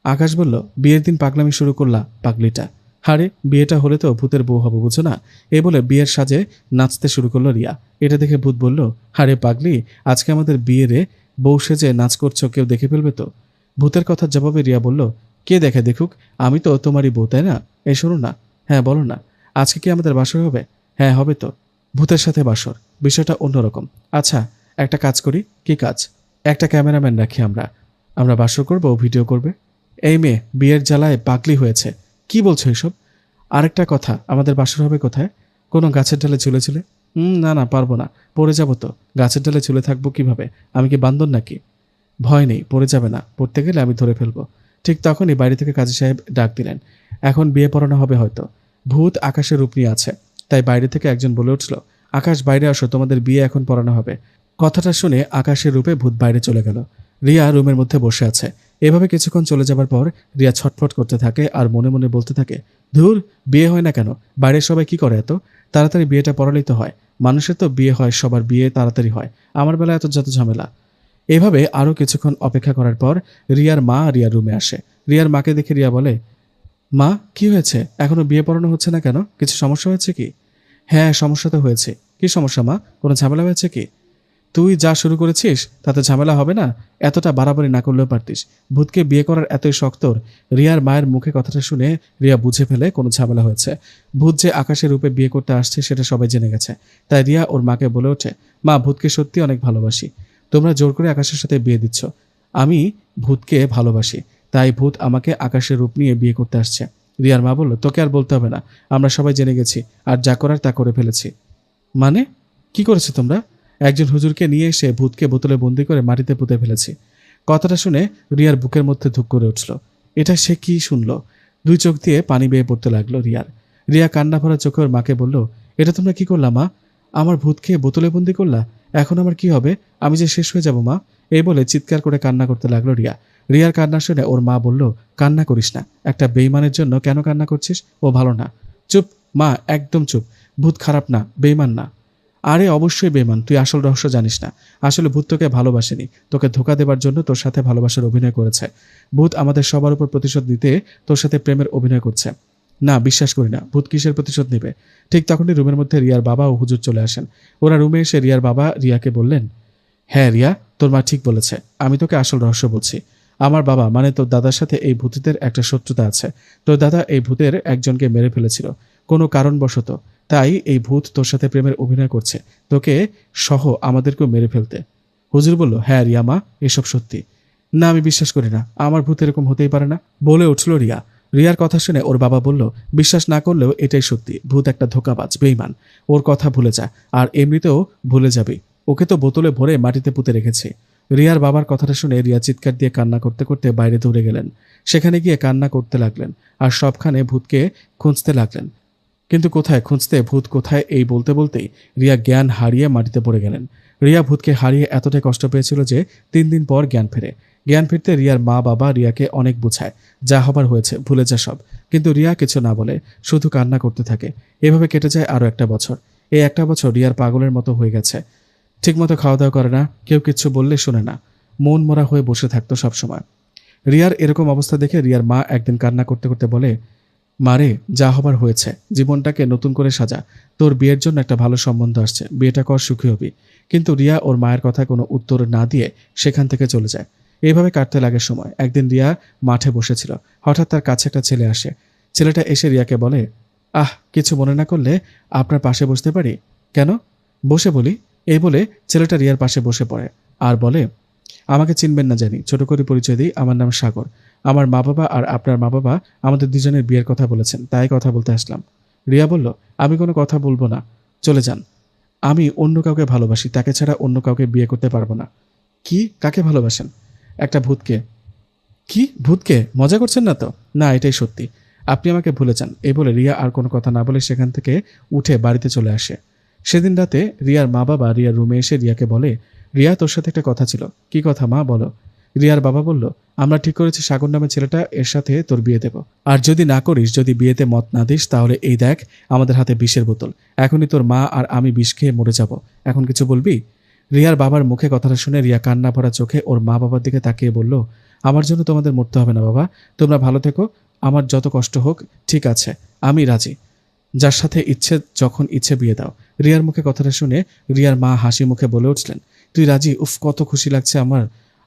আকাশ বলল, বিয়ের দিন পাগলামি শুরু করলা পাগলিটা। হারে, বিয়েটা হলে তো ভূতের বউ হবে, বুঝো না? এ বলে বিয়ের সাজে নাচতে শুরু করলো রিয়া। এটা দেখে ভূত বলল, হারে পাগলি, আজকে আমাদের বিয়েরে বউ সেজে নাচ করছো, কেউ দেখে ফেলবে তো। ভূতের কথার জবাবে রিয়া বলল, কে দেখে দেখুক, আমি তো তোমারই বউ, তাই না? এই শোনো না। হ্যাঁ বলো না, আজকে কি আমাদের বাসর হবে? হ্যাঁ হবে তো। ভূতের সাথে বাসর, বিষয়টা অন্যরকম। আচ্ছা, একটা কাজ করি। কি কাজ? একটা ক্যামেরাম্যান রাখি আমরা। আমরা বাসর করবো, ও ভিডিও করবে। এই মেয়ে বিয়ের জ্বালায় পাগলি হয়েছে। কি বলছো এসব? আরেকটা কথা, আমাদের বাসর হবে কোথায়? কোনো গাছের ডালে ঝুলে ঝুলে? না না, পারবো না, পড়ে যাবো তো। গাছের ডালে ঝুলে থাকবো কিভাবে? আমি কি বান্দর নাকি? ভয় নেই, পড়ে যাবে না। পড়তে গেলে আমি ধরে ফেলবো। ঠিক তখনই বাইরে থেকে কাজী সাহেব ডাক দিলেন। এখন বিয়ে পড়ানো হবে হয়তো। ভূত আকাশের রূপ নিয়ে আছে, তাই বাইরে থেকে একজন বলে উঠল, আকাশ বাইরে আসো, তোমাদের বিয়ে এখন পড়ানো হবে। কথাটা শুনে আকাশের রূপে ভূত বাইরে চলে গেল। রিয়া রুমের মধ্যে বসে আছে। এভাবে কিছুক্ষণ চলে যাবার পর রিয়া ছটফট করতে থাকে আর মনে মনে বলতে থাকে, ধুর, বিয়ে হয় না কেন? বাইরের সবাই কি করে এত তাড়াতাড়ি? বিয়েটা পড়ালেই তো হয়। মানুষের তো বিয়ে হয়, সবার বিয়ে তাড়াতাড়ি হয়, আমার বেলা এত যত ঝামেলা। এভাবে আরও কিছুক্ষণ অপেক্ষা করার পর রিয়ার মা রিয়ার রুমে আসে। রিয়ার মাকে দেখে রিয়া বলে, মা কি হয়েছে, এখনো বিয়ে পড়ানো হচ্ছে না কেন? কিছু সমস্যা হয়েছে কি? হ্যাঁ, সমস্যা তো হয়েছে। কি সমস্যা মা? কোনো ঝামেলা হয়েছে কি? তুই যা শুরু করেছিস তাতে ঝামেলা হবে না? এতটা বাড়াবাড়ি না করলেও পারতিস। ভূতকে বিয়ে করার এতই শখ তোর? রিয়ার মায়ের মুখে কথাটা শুনে রিয়া বুঝে ফেলে কোনো ঝামেলা হয়েছে। ভূত যে আকাশের রূপে বিয়ে করতে আসছে সেটা সবাই জেনে গেছে। তাই রিয়া ওর মাকে বলে ওঠে, মা, ভূতকে সত্যি অনেক ভালোবাসি। তোমরা জোর করে আকাশের সাথে বিয়ে দিচ্ছ। আমি ভূতকে ভালোবাসি, তাই ভূত আমাকে আকাশের রূপ নিয়ে বিয়ে করতে আসছে। রিয়ার মা বলল, তোকে আর বলতে হবে না, আমরা সবাই জেনে গেছি, আর যা করার তা করে ফেলেছি। মানে কি করেছো তোমরা? একজন হুজুরকে নিয়ে এসে ভূতকে বোতলে বন্দি করে মাটিতে পুঁতে ফেলেছি। কথাটা শুনে রিয়ার বুকের মধ্যে ধুক করে উঠল। এটা সে কি শুনল? দুই চোখ দিয়ে পানি বেয়ে পড়তে লাগলো রিয়ার। রিয়া কান্না ভরা চোখে ওর মাকে বলল, এটা তোমরা কি করলা মা? আমার ভূতকে বোতলে বন্দি করলা? এখন আমার কি হবে? আমি যে শেষ হয়ে যাব মা। এই বলে চিৎকার করে কান্না করতে লাগলো রিয়া। রিয়ার কান্না শুনে ওর মা বলল, কান্না করিস না, একটা বেইমানের জন্য কেন কান্না করছিস? ও ভালো না। চুপ মা, একদম চুপ। ভূত খারাপ না, বেইমান না। আরে অবশ্যই বেমান, তুই আসল রহস্য জানিস না। আসলে ভূত তোকে ভালোবাসেনি, তোকে ধোকা দেবার জন্য তোর সাথে ভালোবাসার অভিনয় করেছে। ভূত আমাদের সবার উপর প্রতিশোধ নিতে তোর সাথে প্রেমের অভিনয় করছে। না, বিশ্বাস করি না, ভূত কিসের প্রতিশোধ নেবে? ঠিক তখনই রুমের মধ্যে রিয়ার বাবা ও হুজুর চলে আসেন। ওরা রুমে এসে রিয়ার বাবা রিয়াকে বললেন, হ্যাঁ রিয়া, তোর মা ঠিক বলেছে, আমি তোকে আসল রহস্য বলছি। আমার বাবা মানে তোর দাদার সাথে এই ভূতের একটা শত্রুতা আছে। তোর দাদা এই ভূতের একজনকে মেরে ফেলেছিল কোনো কারণবশত। তাই এই ভূত তোর সাথে প্রেমের অভিনয় করছে, তোকে সহ আমাদেরকেও মেরে ফেলতে। হুজুর বলল, হ্যাঁ রিয়া মা, এসব সত্যি। না, আমি বিশ্বাস করি না, আমার ভূত এরকম হতেই পারে না, বলে উঠল রিয়া। রিয়ার কথা শুনে ওর বাবা বলল, বিশ্বাস না করলেও এটাই সত্যি, ভূত একটা ধোঁকাবাজ, বেঈমান। ওর কথা ভুলে যা, আর এমনিতেও ভুলে যাবি। ওকে তো বোতলে ভরে মাটিতে পুঁতে রেখেছে। রিয়ার বাবার কথাটা শুনে রিয়া চিৎকার দিয়ে কান্না করতে করতে বাইরে দৌড়ে গেলেন। সেখানে গিয়ে কান্না করতে লাগলেন আর সবখানে ভূতকে খুঁজতে লাগলেন। কিন্তু কোথায় খুঁজতে, ভূত কোথায়, এই বলতে বলতেই রিয়া জ্ঞান হারিয়ে মাটিতে পড়ে গেলেন। রিয়া ভূতকে হারিয়ে এতটাই কষ্ট পেয়েছিল যে 3 দিন পর জ্ঞান ফেরে। জ্ঞান ফিরতে রিয়ার মা বাবা রিয়াকে অনেক বোঝায়, যা হবার হয়েছে, ভুলে যা সব। কিন্তু রিয়া কিছু না বলে শুধু কান্না করতে থাকে। এভাবে কেটে যায় আরও একটা বছর। এই একটা বছর রিয়ার পাগলের মতো হয়ে গেছে। ঠিকমতো খাওয়া দাওয়া করে না, কেউ কিচ্ছু বললে শোনে না, মন মরা হয়ে বসে থাকতো সবসময়। রিয়ার এরকম অবস্থা দেখে রিয়ার মা একদিন কান্না করতে করতে বলে, মারে, যা হবার হয়েছে, জীবনটাকে নতুন করে সাজা। তোর বিয়ের জন্য একটা ভালো সম্বন্ধ আসছে, বিয়েটা কর, সুখী হবি। কিন্তু রিয়া ওর মায়ের কথায় কোনো উত্তর না দিয়ে সেখান থেকে চলে যায়। এইভাবে কাটতে লাগে সময়। একদিন রিয়া মাঠে বসেছিল, হঠাৎ তার কাছে একটা ছেলে আসে। ছেলেটা এসে রিয়াকে বলে, কিছু মনে না করলে আপনার পাশে বসতে পারি? কেন? বসে বলি। এই বলে ছেলেটা রিয়ার পাশে বসে পড়ে আর বলে, আমাকে চিনবেন না জানি, ছোট করে পরিচয় দিই, আমার নাম সাগর। আমার মা বাবা আর আপনার মা বাবা আমাদের দুজনের বিয়ের কথা বলেছেন, তাই কথা বলতে আসলাম। রিয়া বলল, আমি কোনো কথা বলবো না, চলে যান। আমি অন্য কাউকে ভালোবাসি, তাকে ছাড়া অন্য কাউকে বিয়ে করতে পারবো না। কি? কাকে ভালোবাসেন? একটা ভূতকে। কি? ভূতকে? মজা করছেন না তো? না, এটাই সত্যি। আপনি আমাকে ভুলে যান। এই বলে রিয়া আর কোনো কথা না বলে সেখান থেকে উঠে বাড়িতে চলে আসে। সেদিন রাতে রিয়ার মা বাবা রিয়ার রুমে এসে রিয়াকে বলে, রিয়া, তোর সাথে একটা কথা ছিল। কি কথা মা, বলো। রিয়ার বাবা বলল, আমরা ঠিক করেছি সাগর নামে ছেলেটা, এর সাথে তোর বিয়ে দেব। আর যদি না করিস, যদি বিয়েতে মত না দিস, তাহলে এই দেখ আমাদের হাতে বিষের বোতল। এখনই তোর মা আর আমি বিষ খেয়ে মরে যাব। এখন কিছু বলবি? রিয়ার বাবার মুখে কথাটা শুনে রিয়া কান্না ভরা চোখে ওর মা বাবার দিকে তাকিয়ে বলল, আমার জন্য তোমাদের মরতে হবে না বাবা, তোমরা ভালো থেকো, আমার যত কষ্ট হোক ঠিক আছে, আমি রাজি। যার সাথে ইচ্ছে যখন ইচ্ছে বিয়ে দাও। রিয়ার মুখে কথাটা শুনে রিয়ার মা হাসি মুখে বলে উঠলেন, তুই রাজি? উফ, কত খুশি লাগছে আমার।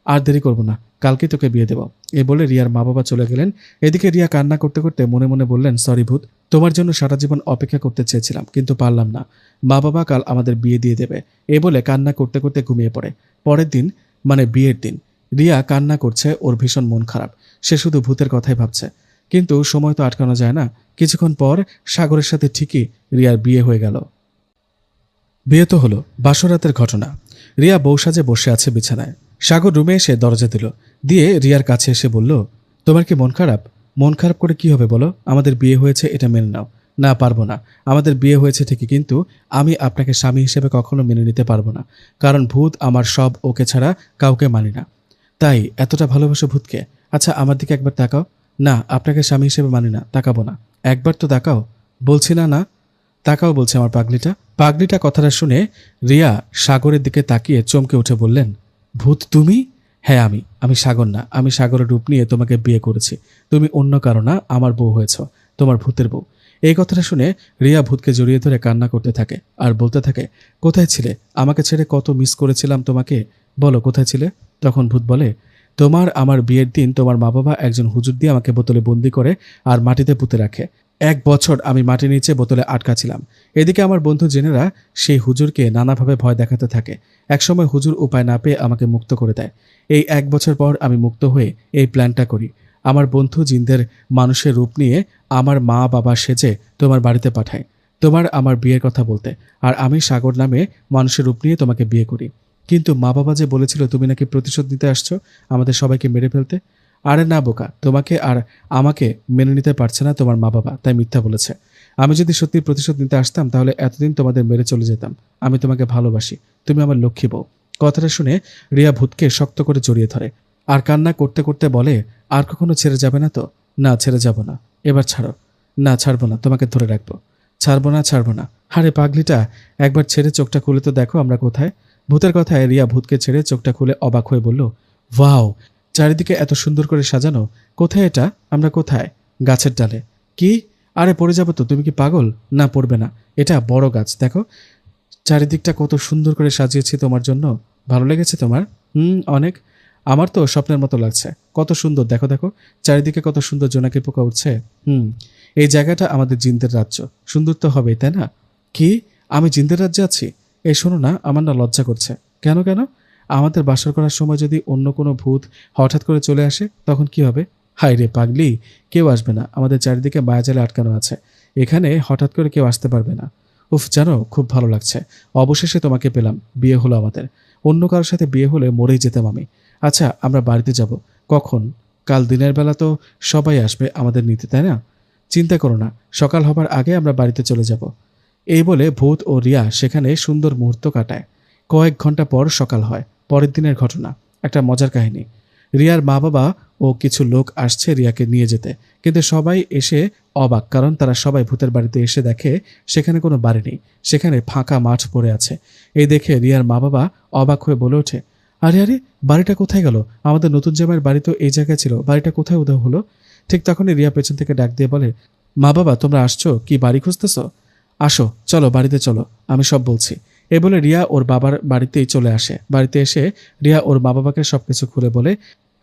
আর দেরি করবো না, কালকে তোকে বিয়ে দেব। এ বলে রিয়ার মা বাবা চলে গেলেন। এদিকে রিয়া কান্না করতে করতে মনে মনে বললেন, সরি ভূত, তোমার জন্য সারা জীবন অপেক্ষা করতে চেয়েছিলাম, কিন্তু পারলাম না। মা বাবা কাল আমাদের বিয়ে দিয়ে দেবে। এ বলে কান্না করতে করতে ঘুমিয়ে পড়ে। পরের দিন, মানে বিয়ের দিন, রিয়া কান্না করছে, ওর ভীষণ মন খারাপ। সে শুধু ভূতের কথাই ভাবছে। কিন্তু সময় তো আটকানো যায় না। কিছুক্ষণ পর সাগরের সাথে ঠিকই রিয়ার বিয়ে হয়ে গেল। বিয়ে তো হলো, বাসরাতের ঘটনা। রিয়া বউ সাজে বসে আছে বিছানায়। সাগর রুমে এসে দরজা দিল, দিয়ে রিয়ার কাছে এসে বলল, তোমার কি মন খারাপ? মন খারাপ করে কি হবে বলো? আমাদের বিয়ে হয়েছে, এটা মেনে নাও। না, পারবো না। আমাদের বিয়ে হয়েছে ঠিকই, কিন্তু আমি আপনাকে স্বামী হিসেবে কখনো মেনে নিতে পারবো না, কারণ ভূত আমার সব, ওকে ছাড়া কাউকে মানি না। তাই এতটা ভালোবাসো ভূতকে? আচ্ছা, আমার দিকে একবার তাকাও। না, আপনাকে স্বামী হিসেবে মানি না, তাকাবো না। একবার তো তাকাও। বলছি না, না তাকাও বলছে আমার পাগলিটা। পাগলিটা কথাটা শুনে রিয়া সাগরের দিকে তাকিয়ে চমকে উঠে বললেন, ভূত তুমি? হ্যাঁ, আমি সাগর না, আমি সাগরের রূপ নিয়ে তোমাকে বিয়ে করেছি। তুমি অন্য কারো না, আমার বউ হয়েছ, তোমার ভূতের বউ। এই কথাটা শুনে রিয়া ভূতকে জড়িয়ে ধরে কান্না করতে থাকে আর বলতে থাকে, কোথায় ছিলে? আমাকে ছেড়ে কত মিস করেছিলাম তোমাকে, বলো কোথায় ছিলে? তখন ভূত বলে, তোমার আমার বিয়ের দিন তোমার মা বাবা একজন হুজুর দিয়ে আমাকে বোতলে বন্দি করে আর মাটিতে পুঁতে রাখে। 1 বছর আমি মাটির নিচে বোতলে আটকা ছিলাম। এদিকে আমার বন্ধু জেনেরা সেই হুজুরকে নানাভাবে ভয় দেখাতে থাকে। একসময় হুজুর উপায় না পেয়ে আমাকে মুক্ত করে দেয়। এই 1 বছর পর আমি মুক্ত হয়ে এই প্ল্যানটা করি। আমার বন্ধু জিনদের মানুষের রূপ নিয়ে আমার মা বাবা সেজে তোমার বাড়িতে পাঠায়, তোমার আমার বিয়ের কথা বলতে। আর আমি সাগর নামে মানুষের রূপ নিয়ে তোমাকে বিয়ে করি। কিন্তু মা বাবা যে বলেছিল তুমি নাকি প্রতিশোধ নিতে আসছো, আমাদের সবাইকে মেরে ফেলতে। আরে না বোকা, তোমাকে আর আমাকে মেনে নিতে পারছে না তোমার মা বাবা, তাই মিথ্যা বলেছে। আমি যদি সত্যি প্রতিশোধ নিতে আসতাম, তাহলে এতদিন তোমাদের মেরে চলে যেতাম। আমি তোমাকে ভালোবাসি, তুমি আমার লক্ষ্মী বউ। কথাটা শুনে রিয়া ভূতকে শক্ত করে জড়িয়ে ধরে আর কান্না করতে করতে বলে, আর কখনো ছেড়ে যাবে না তো? না, ছেড়ে যাব না। এবার ছাড়ো। না, ছাড়বো না, তোমাকে ধরে রাখবো। ছাড়বো না। আরে পাগলিটা, একবার ছেড়ে চোখটা খুলে তো দেখো আমরা কোথায়। ভূতের কথায় রিয়া ভূতকে ছেড়ে চোখটা খুলে অবাক হয়ে বলল, ওয়াও, চারিদিকে এত সুন্দর করে সাজানো। কোথায় এটা? আমরা কোথায়? গাছের ডালে। কি? আরে পড়ে যাবো তো, তুমি কি পাগল? না, পড়বে না। এটা বড় গাছ, দেখো চারিদিকটা কত সুন্দর করে সাজিয়েছি তোমার জন্য। ভালো লেগেছে তোমার? অনেক। আমার তো স্বপ্নের মতো লাগছে। কত সুন্দর, দেখো দেখো চারিদিকে কত সুন্দর জোনাকি পোকা উঠছে। এই জায়গাটা আমাদের জিনদের রাজ্য। সুন্দর তো হবেই, তাই না? কি? আমি জিনদের রাজ্যে আছি? এই শোনো না, আমার না লজ্জা করছে। কেন কেন? আমাদের বাসর করার সময় যদি অন্য কোনো ভূত হঠাৎ করে চলে আসে, তখন কি হবে? হায় রে পাগলি, কেউ আসবে না। আমাদের চারিদিকে মায়াজালে আটকানো আছে, এখানে হঠাৎ করে কেউ আসতে পারবে না। উফ, জানো খুব ভালো লাগছে। অবশেষে তোমাকে পেলাম, বিয়ে হলো আমাদের। অন্য কারোর সাথে বিয়ে হলে মরেই যেতাম আমি। আচ্ছা, আমরা বাড়িতে যাব কখন? কাল দিনের বেলা তো সবাই আসবে আমাদের নিতে, তাই না? চিন্তা করো না, সকাল হবার আগে আমরা বাড়িতে চলে যাব। এই বলে ভূত ও রিয়া সেখানে সুন্দর মুহূর্ত কাটায়। কয়েক ঘন্টা পর সকাল হয়। পরের দিনের ঘটনা, একটা মজার কাহিনী। রিয়ার মা বাবা ও কিছু লোক আসছে রিয়াকে নিয়ে যেতে, কিন্তু সবাই এসে অবাক, কারণ তারা সবাই ভূতের বাড়িতে এসে দেখে সেখানে কোনো বাড়ি নেই, সেখানে ফাঁকা মাঠ পড়ে আছে। এই দেখে রিয়ার মা বাবা অবাক হয়ে বলে ওঠে, আরে আরে, বাড়িটা কোথায় গেল? আমাদের নতুন জামাইয়ের বাড়ি তো এই জায়গায় ছিল, বাড়িটা কোথায় উধাও হলো? ঠিক তখনই রিয়া পেছন থেকে ডাক দিয়ে বলে, মা বাবা তোমরা আসছো কি? বাড়ি খুঁজতেছ? আসো, চলো বাড়িতে চলো, আমি সব বলছি। এ বলে রিয়া ওর বাবার বাড়িতেই চলে আসে। বাড়িতে এসে রিয়া ওর মা বাবাকে সবকিছু খুলে বলে।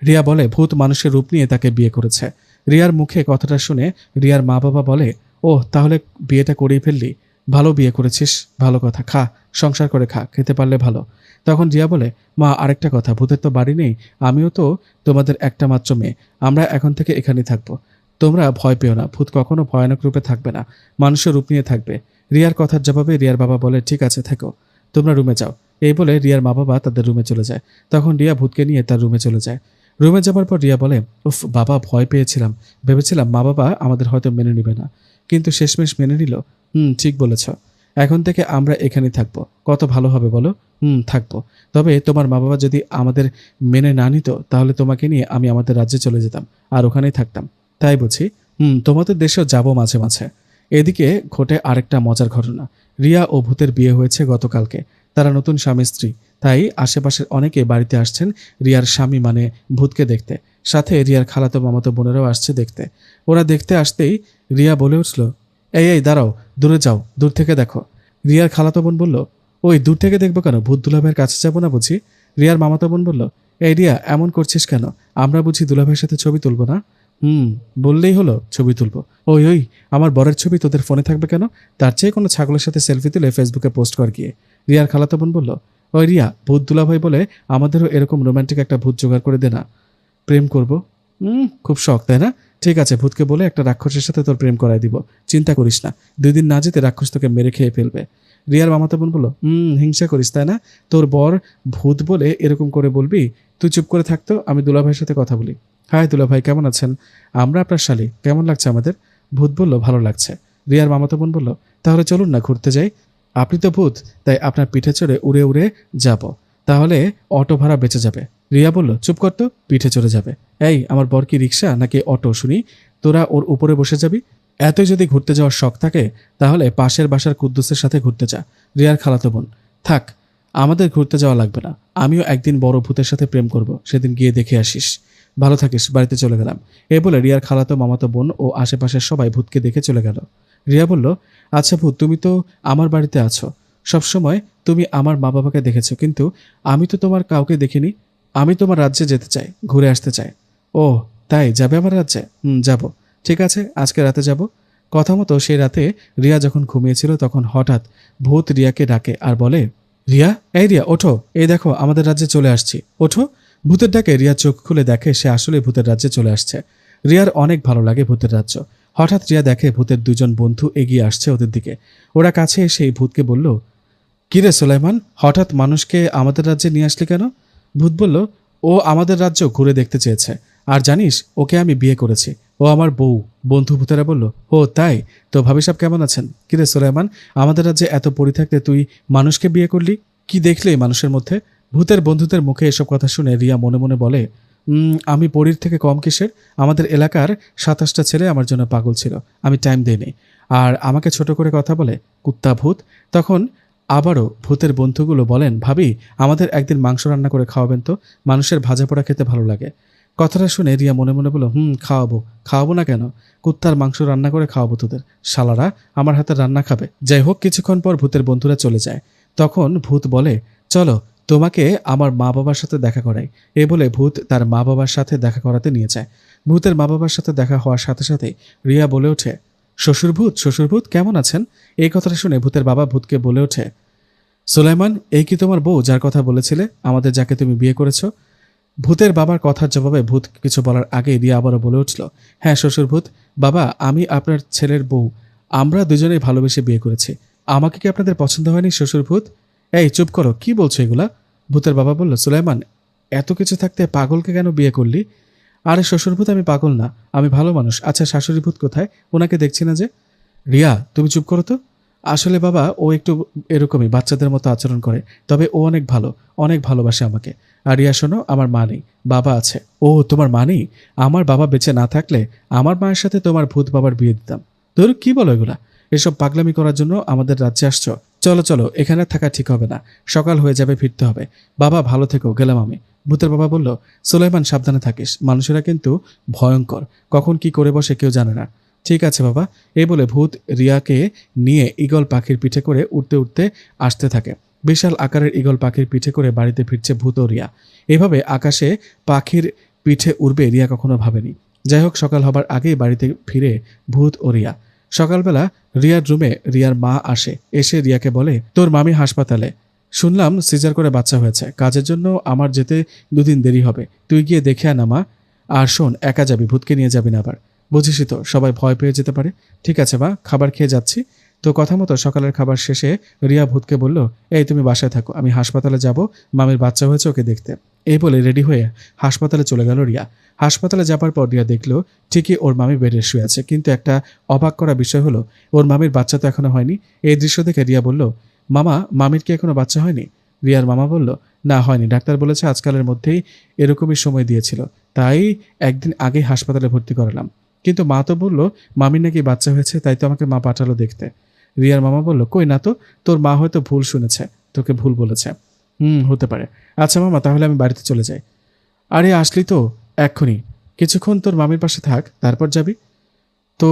রিয়া বলে ভূত মানুষের রূপ নিয়ে তাকে বিয়ে করেছে। রিয়ার মুখে কথাটা শুনে রিয়ার মা বাবা বলে, ও তাহলে বিয়েটা করেই ফেললি? ভালো বিয়ে করেছিস, ভালো কথা, খা, সংসার করে খা, খেতে পারলে ভালো। তখন রিয়া বলে, মা আরেকটা কথা, ভূতের তো বাড়ি নেই, আমিও তো তোমাদের একটা মাত্র মেয়ে, আমরা এখন থেকে এখানেই থাকবো। তোমরা ভয় পেও না, ভূত কখনো ভয়ানক রূপে থাকবে না, মানুষের রূপ নিয়ে থাকবে। রিয়ার কথার জবাবে রিয়ার বাবা বলে, ঠিক আছে থেকো, তোমরা রুমে যাও। এই বলে রিয়ার মা বাবা তাদের রুমে চলে যায়। তখন রিয়া ভূতকে নিয়ে তার রুমে চলে যায়। রুমে যাবার পর রিয়া বলে, উফ বাবা, ভয় পেয়েছিলাম, ভেবেছিলাম মা বাবা আমাদের হয়তো মেনে নেবে না, কিন্তু শেষমেশ মেনে নিল। ঠিক বলেছ, এখন থেকে আমরা এখানেই থাকবো, কত ভালো হবে বলো। থাকবো, তবে তোমার মা বাবা যদি আমাদের মেনে না নিত তাহলে তোমাকে নিয়ে আমি আমাদের রাজ্যে চলে যেতাম আর ওখানেই থাকতাম। তাই বুঝি? তোমাদের দেশেও যাবো মাঝে মাঝে। এদিকে ঘটে আরেকটা মজার ঘটনা। রিয়া ও ভূতের বিয়ে হয়েছে গতকালকে। তারা নতুন স্বামী স্ত্রী, তাই আশেপাশের অনেকে বাড়িতে আসছেন রিয়ার স্বামী মানে ভূতকে দেখতে। সাথে রিয়ার খালাতো মামাতো বোনেরাও আসছে দেখতে। ওরা দেখতে আসতেই রিয়া বলে উঠল, এই এই দাঁড়াও, দূরে যাও, দূর থেকে দেখো। রিয়ার খালাতো বোন বলল, ওই দূর থেকে দেখবো কেন, ভূত দুলাভাইয়ের কাছে যাবো না বুঝি? রিয়ার মামাতো বোন বলল, এই রিয়া এমন করছিস কেন, আমরা বুঝি দুলাভাইয়ের সাথে ছবি তুলবো না? বললেই হলো ছবি তুলবো। ওই ওই, আমার বরের ছবি তোদের ফোনে থাকবে কেন? তার চেয়ে কোনো ছাগলের সাথে সেলফি তুলে ফেসবুকে পোস্ট কর গিয়ে। রিয়ার খালাতো বোন বলল, ওই রিয়া, ভূত দুলাভাই বলে আমাদেরও এরকম রোমান্টিক একটা ভূত জোগাড় করে দে না, প্রেম করব। খুব শখ তাই না? ঠিক আছে, ভূতকে বলে একটা রাক্ষসের সাথে তোর প্রেম করাই দিব, চিন্তা করিস না, 2 দিন না যেতে রাক্ষস তোকে মেরে খেয়ে ফেলবে। রিয়ার মামাতো বোন বলল, হিংসা করিস তাই না? তোর বর ভূত বলে এরকম করে বলবি? তুই চুপ করে থাকতো, আমি দুলাভাইয়ের সাথে কথা বলি। হাই দুলাভাই, কেমন আছেন? আমরা আপনার শালী, কেমন লাগছে আমাদের? ভূত বলল, ভালো লাগছে। রিয়ার মামাতো বোন বলল, তাহলে চলুন না ঘুরতে যাই। আপনি তো ভূত, তাই আপনার পিঠে চড়ে উড়ে উড়ে যাব, তাহলে অটো ভাড়া বেঁচে যাবে। রিয়া বলল, চুপ কর তো, পিঠে চড়ে যাবে? এই, আমার বর কি রিক্সা নাকি অটো শুনি? তোরা ওর উপরে বসে যাবি? এতই যদি ঘুরতে যাওয়ার শখ থাকে তাহলে পাশের বাসার কুদ্দুসের সাথে ঘুরতে যা। রিয়ার খালাতো বোন, থাক, আমাদের ঘুরতে যাওয়া লাগবে না, আমিও একদিন বড় ভূতের সাথে প্রেম করব, সেদিন গিয়ে দেখে আসিস। ভালো থাকিস, বাড়িতে চলে গেলাম। এ বলে রিয়ার খালাতো মামাতো বোন ও আশেপাশের সবাই ভূতকে দেখে চলে গেল। রিয়া বলল, আচ্ছা ভূত, তুমি তো আমার বাড়িতে আছো, সবসময় তুমি আমার মা বাবাকে দেখেছো, কিন্তু আমি তো তোমার কাউকে দেখিনি। আমি তোমার রাজ্যে যেতে চাই, ঘুরে আসতে চাই। ও তাই, যাবে আমার রাজ্যে? যাব। ঠিক আছে, আজকে রাতে যাব। কথা মতো সেই রাতে রিয়া যখন ঘুমিয়েছিল তখন হঠাৎ ভূত রিয়াকে ডাকে আর বলে, রিয়া, এই রিয়া ওঠো, এই দেখো আমাদের রাজ্যে চলে আসছি, ওঠো। ভূতের ডাকে রিয়া চোখ খুলে দেখে সে আসলে ভূতের রাজ্যে চলে আসছে। রিয়ার অনেক ভালো লাগে ভূতের রাজ্য। হঠাৎ রিয়া দেখে ভূতের 2জন বন্ধু এগিয়ে আসছে ওদের দিকে। ওরা কাছে এসে ভূতকে বলল, কিরে সুলাইমান, হঠাৎ মানুষকে আমাদের রাজ্যে নিয়ে আসলি কেন? ভূত বলল, ও আমাদের রাজ্য ঘুরে দেখতে চেয়েছে, আর জানিস ওকে আমি বিয়ে করেছি, ও আমার বউ। বন্ধু ভূতেরা বলল, ও তাই, তো ভাবি সাহেব কেমন আছেন? কিরে সুলাইমান, আমাদের রাজ্যে এত পরি থাকতে তুই মানুষকে বিয়ে করলি, কি দেখলি এই মানুষের মধ্যে? ভূতের বন্ধুদের মুখে এসব কথা শুনে রিয়া মনে মনে বলে, আমি পরীর থেকে কম কিসের? আমাদের এলাকার 27টা ছেলে আমার জন্য পাগল ছিল, আমি টাইম দিইনি, আর আমাকে ছোট করে কথা বলে কুত্তা ভূত। তখন আবারও ভূতের বন্ধুগুলো বলেন, ভাবি আমাদের একদিন মাংস রান্না করে খাওয়াবেন তো, মানুষের ভাজা পোড়া খেতে ভালো লাগে। কথাটা শুনে রিয়া মনে মনে বলল, খাওয়াবো, খাওয়াবো না কেন, কুত্তার মাংস রান্না করে খাওয়াবো তোদের, শালারা আমার হাতে রান্না খাবে। যাই হোক, কিছুক্ষণ পর ভূতের বন্ধুরা চলে যায়। তখন ভূত বলে, চলো তোমাকে আমার মা বাবার সাথে দেখা করাই। এ বলে ভূত তার মা বাবার সাথে দেখা করাতে নিয়ে যায়। ভূতের মা বাবার সাথে দেখা হওয়ার সাথে সাথে রিয়া বলে ওঠে, শ্বশুরভূত, শ্বশুরভূত কেমন আছেন? এই কথাটা শুনে ভূতের বাবা ভূতকে বলে ওঠে, সুলাইমান, এই কি তোমার বউ যার কথা বলেছিলে, আমাদের যাকে তুমি বিয়ে করেছো? ভূতের বাবার কথার জবাবে ভূত কিছু বলার আগে রিয়া আবারও বলে উঠল, হ্যাঁ শ্বশুরভূত, বাবা আমি আপনার ছেলের বউ, আমরা দুজনেই ভালোবেসে বিয়ে করেছি। আমাকে কি আপনাদের পছন্দ হয়নি শ্বশুরভূত? এই চুপ করো, কি বলছো এগুলা? ভূতের বাবা বলল, সুলাইমান, এত কিছু থাকতে পাগলকে কেন বিয়ে করলি? আরে শ্বশুরভূত, আমি পাগল না, আমি ভালো মানুষ। আচ্ছা শাশুড়ি ভূত কোথায়, ওনাকে দেখছি না যে? রিয়া তুমি চুপ করো তো। আসলে বাবা ও একটু এরকমই বাচ্চাদের মতো আচরণ করে, তবে ও অনেক ভালো, অনেক ভালোবাসে আমাকে। আর রিয়া শোনো, আমার মা নেই, বাবা আছে। ও তোমার মা নেই? আমার বাবা বেঁচে না থাকলে আমার মায়ের সাথে তোমার ভূত বাবার বিয়ে দিতাম। ধরো কি বলো এগুলা, এসব পাগলামি করার জন্য আমাদের রাজ্যে আসছো? চলো চলো, এখানে থাকা ঠিক হবে না, সকাল হয়ে যাবে, ফিরতে হবে। বাবা ভালো থেকো, গেলাম আমি। ভূতের বাবা বলল, সুলাইমান সাবধানে থাকিস, মানুষেরা কিন্তু ভয়ঙ্কর, কখন কি করে বসে কেউ জানে না। ঠিক আছে বাবা। এই বলে ভূত রিয়াকে নিয়ে ঈগল পাখির পিঠে করে উঠতে উঠতে আসতে থাকে। বিশাল আকারের ঈগল পাখির পিঠে করে বাড়িতে ফিরছে ভূত ও রিয়া। এভাবে আকাশে পাখির পিঠে উড়বে রিয়া কখনো ভাবেনি। যাই হোক, সকাল হবার আগেই বাড়িতে ফিরে ভূত ও রিয়া। সকালবেলা রিয়ার রুমে রিয়ার মা আসে, এসে রিয়াকে বলে, তোর মামি হাসপাতালে, শুনলাম সিজার করে বাচ্চা হয়েছে, কাজের জন্য আমার যেতে 2 দিন দেরি হবে, তুই গিয়ে দেখে আনা মা। আর শোন, একা যাবি, ভূতকে নিয়ে যাবি না আবার, বুঝিসই তো সবাই ভয় পেয়ে যেতে পারে। ঠিক আছে মা, খাবার খেয়ে যাচ্ছি। তো কথা মতো সকালের খাবার শেষে রিয়া ভূতকে বলল, এই তুমি বাসায় থাকো, আমি হাসপাতালে যাব, মামির বাচ্চা হয়েছে, ওকে দেখতে। এই বলে রেডি হয়ে হাসপাতালে চলে গেল রিয়া। হাসপাতালে যাবার পর রিয়া দেখলো ঠিকই ওর মামি বেডে শুয়ে আছে, কিন্তু একটা অবাক করা বিষয় হলো ওর মামির বাচ্চা তো এখনো হয়নি। এই দৃশ্য দেখে রিয়া বলল, মামা, মামির কি এখনো বাচ্চা হয়নি? রিয়ার মামা বলল, না হয়নি, ডাক্তার বলেছে আজকালের মধ্যেই এরকমই সময় দিয়েছিল, তাই একদিন আগেই হাসপাতালে ভর্তি করালাম। কিন্তু মা তো বলল মামির নাকি বাচ্চা হয়েছে, তাই তো আমাকে মা পাঠালো দেখতে। রিয়ার মামা বলল, কই না তো, তোর মা হয়তো ভুল শুনেছে, তোকে ভুল বলেছে। হতে পারে। আচ্ছা মামা, তাহলে আমি বাড়িতে চলে যাই। আরে আসলি তো এক্ষুনি, কিছুক্ষণ তোর মামির পাশে থাক, তারপর যাবি। তো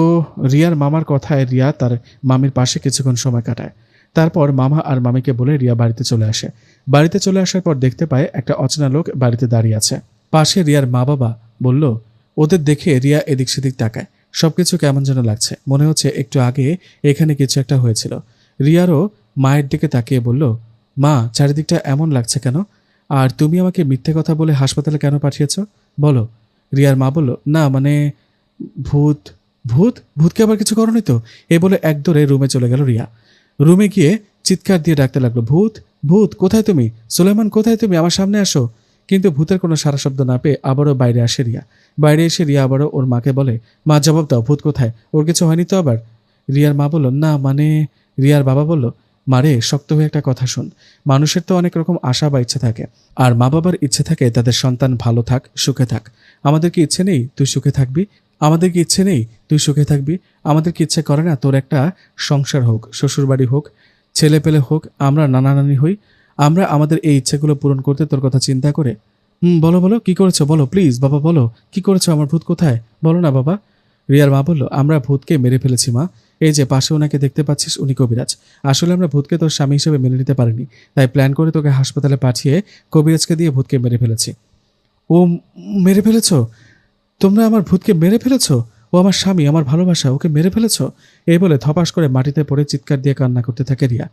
রিয়ার মামার কথায় রিয়া তার মামির পাশে কিছুক্ষণ সময় কাটায়। তারপর মামা আর মামিকে বলে রিয়া বাড়িতে চলে আসে। বাড়িতে চলে আসার পর দেখতে পায় একটা অচেনা লোক বাড়িতে দাঁড়িয়ে আছে। পাশে রিয়ার মা বাবা বলল, ওদের দেখে রিয়া এদিক সেদিক তাকায়, সবকিছু কেমন যেন লাগছে, মনে হচ্ছে একটু আগে এখানে কিছু একটা হয়েছিল। রিয়ারও মায়ের দিকে তাকিয়ে বলল, মা, চারিদিকটা এমন লাগছে কেন? আর তুমি আমাকে মিথ্যে কথা বলে হাসপাতালে কেন পাঠিয়েছ, বলো। রিয়ার মা বলল, না মানে ভূত। ভূত? ভূতকে আবার কিছু করনি তো? এ বলে একদৌড়ে রুমে চলে গেল রিয়া। রুমে গিয়ে চিৎকার দিয়ে ডাকতে লাগলো, ভূত, ভূত, কোথায় তুমি? সুলেমান, কোথায় তুমি? আমার সামনে আসো। কিন্তু ভূতের কোনো সারা শব্দ না পেয়ে আবারও বাইরে আসে রিয়া। বাইরে এসে রিয়া আবারও ওর মাকে বলে, মা জবাব দাও, ভূত কোথায়? ওর কিছু হয়নি তো আবার? রিয়ার মা বলল, না মানে। রিয়ার বাবা বলল, মারে, শক্ত হয়ে একটা কথা শোন, মানুষের তো অনেক রকম আশা বা ইচ্ছে থাকে, আর মা বাবার ইচ্ছে থাকে তাদের সন্তান ভালো থাক, সুখে থাক। আমাদের কি ইচ্ছে নেই তুই সুখে থাকবি? আমাদের কি ইচ্ছে নেই তুই সুখে থাকবি? আমাদের কি ইচ্ছে করে না তোর একটা সংসার হোক, শ্বশুরবাড়ি হোক, ছেলে পেলে হোক, আমরা নানা নানি হই? আমরা আমাদের এই ইচ্ছেগুলো পূরণ করতে তোর কথা চিন্তা করে। বলো বলো, কি করেছো বলো, প্লিজ বাবা বলো, কি করেছো? আমার ভূত কোথায়, বলো না বাবা। রিয়ার মা বলল, আমরা ভূতকে মেরে ফেলেছি মা। এই যে পাশে ওনাকে দেখতে পাচ্ছিস, উনি কবিরাজ। আসলে আমরা ভূতকে তোর স্বামী হিসেবে মেনে নিতে পারিনি, তাই প্ল্যান করে তোকে হাসপাতালে পাঠিয়ে কবিরাজকে দিয়ে ভূতকে মেরে ফেলেছি। ও, মেরে ফেলেছো? তোমরা আমার ভূতকে মেরে ফেলেছো? ও আমার স্বামী, আমার ভালোবাসা, ওকে মেরে ফেলেছো? এই বলে ধপাস করে মাটিতে পড়ে চিৎকার দিয়ে কান্না করতে থাকে রিয়া।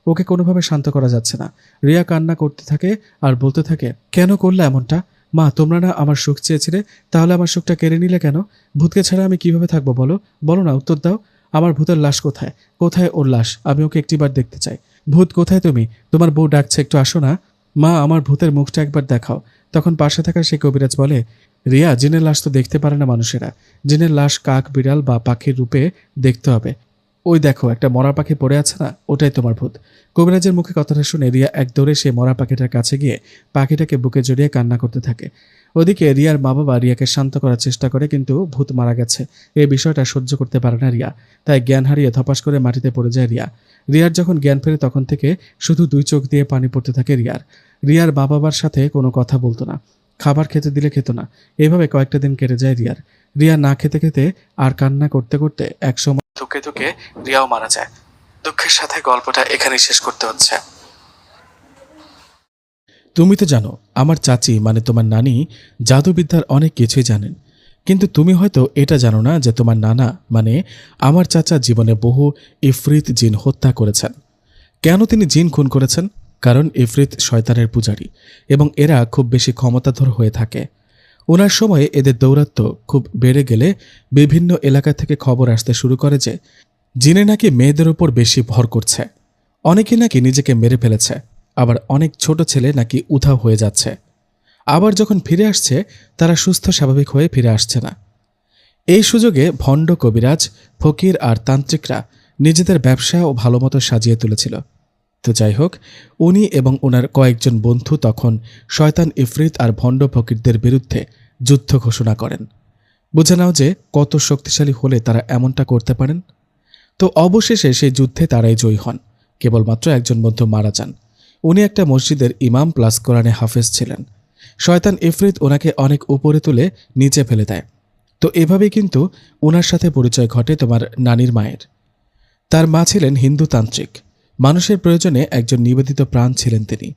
ওকে কোনোভাবে শান্ত করা যাচ্ছে না। রিয়া কান্না করতে থাকে আর বলতে থাকে, কেন করলে এমনটা? মা, তোমরা না আমার সুখ চেয়েছিলে, তাহলে আমার সুখটা কেড়ে নিলে কেন? ভূতকে ছাড়া আমি কিভাবে থাকবো বলো? বলো না, উত্তর দাও। আমার ভূতের লাশ কোথায়? কোথায় ওর লাশ? আমি ওকে একটিবার দেখতে চাই। ভূত কোথায় তুমি? তোমার বউ ডাকছে, একটু আসো না। মা, আমার ভূতের মুখটা একবার দেখাও। তখন পাশে থাকা সেই কবিরাজ বলে, রিয়া, জিনের লাশ তো দেখতে পারে না মানুষেরা। জিনের লাশ কাক, বিড়াল বা পাখির রূপে দেখতে হবে। ওই দেখো, একটা মরা পাখি পড়ে আছে না, ওটাই তোমার ভূত। কবিরাজের মুখে কথাটা শুনে রিয়া এক দৌড়ে সেই মরা পাখিটার কাছে গিয়ে পাখিটাকে বুকে জড়িয়ে কান্না করতে থাকে। ওদিকে রিয়ার মা বাবা রিয়াকে শান্ত করার চেষ্টা করে, কিন্তু ভূত মারা গেছে এই বিষয়টা সহ্য করতে পারে না রিয়া। তাই জ্ঞান হারিয়ে ধপাস করে মাটিতে পড়ে যায় রিয়া। রিয়ার যখন জ্ঞান ফেরে তখন থেকে শুধু 2 চোখ দিয়ে পানি পড়তে থাকে রিয়ার। রিয়ার মা বাবার সাথে কোনো কথা বলতো না, খাবার খেতে দিলে খেত না। এভাবে কয়েকটা দিন কেটে যায় রিয়ার। রিয়া না খেতে খেতে আর কান্না করতে করতে একসময় ধুকে ধুকে রিয়াও মারা যায়। দুঃখের সাথে গল্পটা এখানেই শেষ করতে হচ্ছে। তুমি তো জানো আমার চাচি মানে তোমার নানি জাদুবিদ্যার অনেক কিছুই জানেন, কিন্তু তুমি হয়তো এটা জানো না যে তোমার নানা মানে আমার চাচা জীবনে বহু ইফরিত জিন হত্যা করেছেন। কেন তিনি জিন খুন করেছেন? কারণ ইফরিত শয়তানের পূজারী এবং এরা খুব বেশি ক্ষমতাধর হয়ে থাকে। ওনার সময়ে এদের দৌরাত্ম্য খুব বেড়ে গেলে বিভিন্ন এলাকা থেকে খবর আসতে শুরু করে যে জিনে নাকি মেয়েদের উপর বেশি ভর করছে, অনেকে নাকি নিজেকে মেরে ফেলেছে, আবার অনেক ছোট ছেলে নাকি উধাও হয়ে যাচ্ছে। আবার যখন ফিরে আসছে তারা সুস্থ স্বাভাবিক হয়ে ফিরে আসছে না। এই সুযোগে ভণ্ড কবিরাজ, ফকির আর তান্ত্রিকরা নিজেদের ব্যবসা ও ভালোমতো সাজিয়ে তুলেছিল। তো যাই হোক, উনি এবং ওনার কয়েকজন বন্ধু তখন শয়তান ইফরিত আর ভণ্ড ফকিরদের বিরুদ্ধে যুদ্ধ ঘোষণা করেন। বুঝে নাও যে কত শক্তিশালী হলে তারা এমনটা করতে পারেন। তো অবশেষে সেই যুদ্ধে তারাই জয়ী হন। কেবলমাত্র একজন বন্ধু মারা যান। উনি একটা মসজিদের ইমাম প্লাস কোরআনে হাফেজ ছিলেন। শয়তান ইফরিত ওনাকে অনেক উপরে তুলে নিচে ফেলে দেয়। তো এভাবেই কিন্তু ওনার সাথে পরিচয় ঘটে তোমার নানির মায়ের। তার মা ছিলেন হিন্দু তান্ত্রিক, মানুষের প্রয়োজনে একজন নিবেদিত প্রাণ ছিলেন তিনি।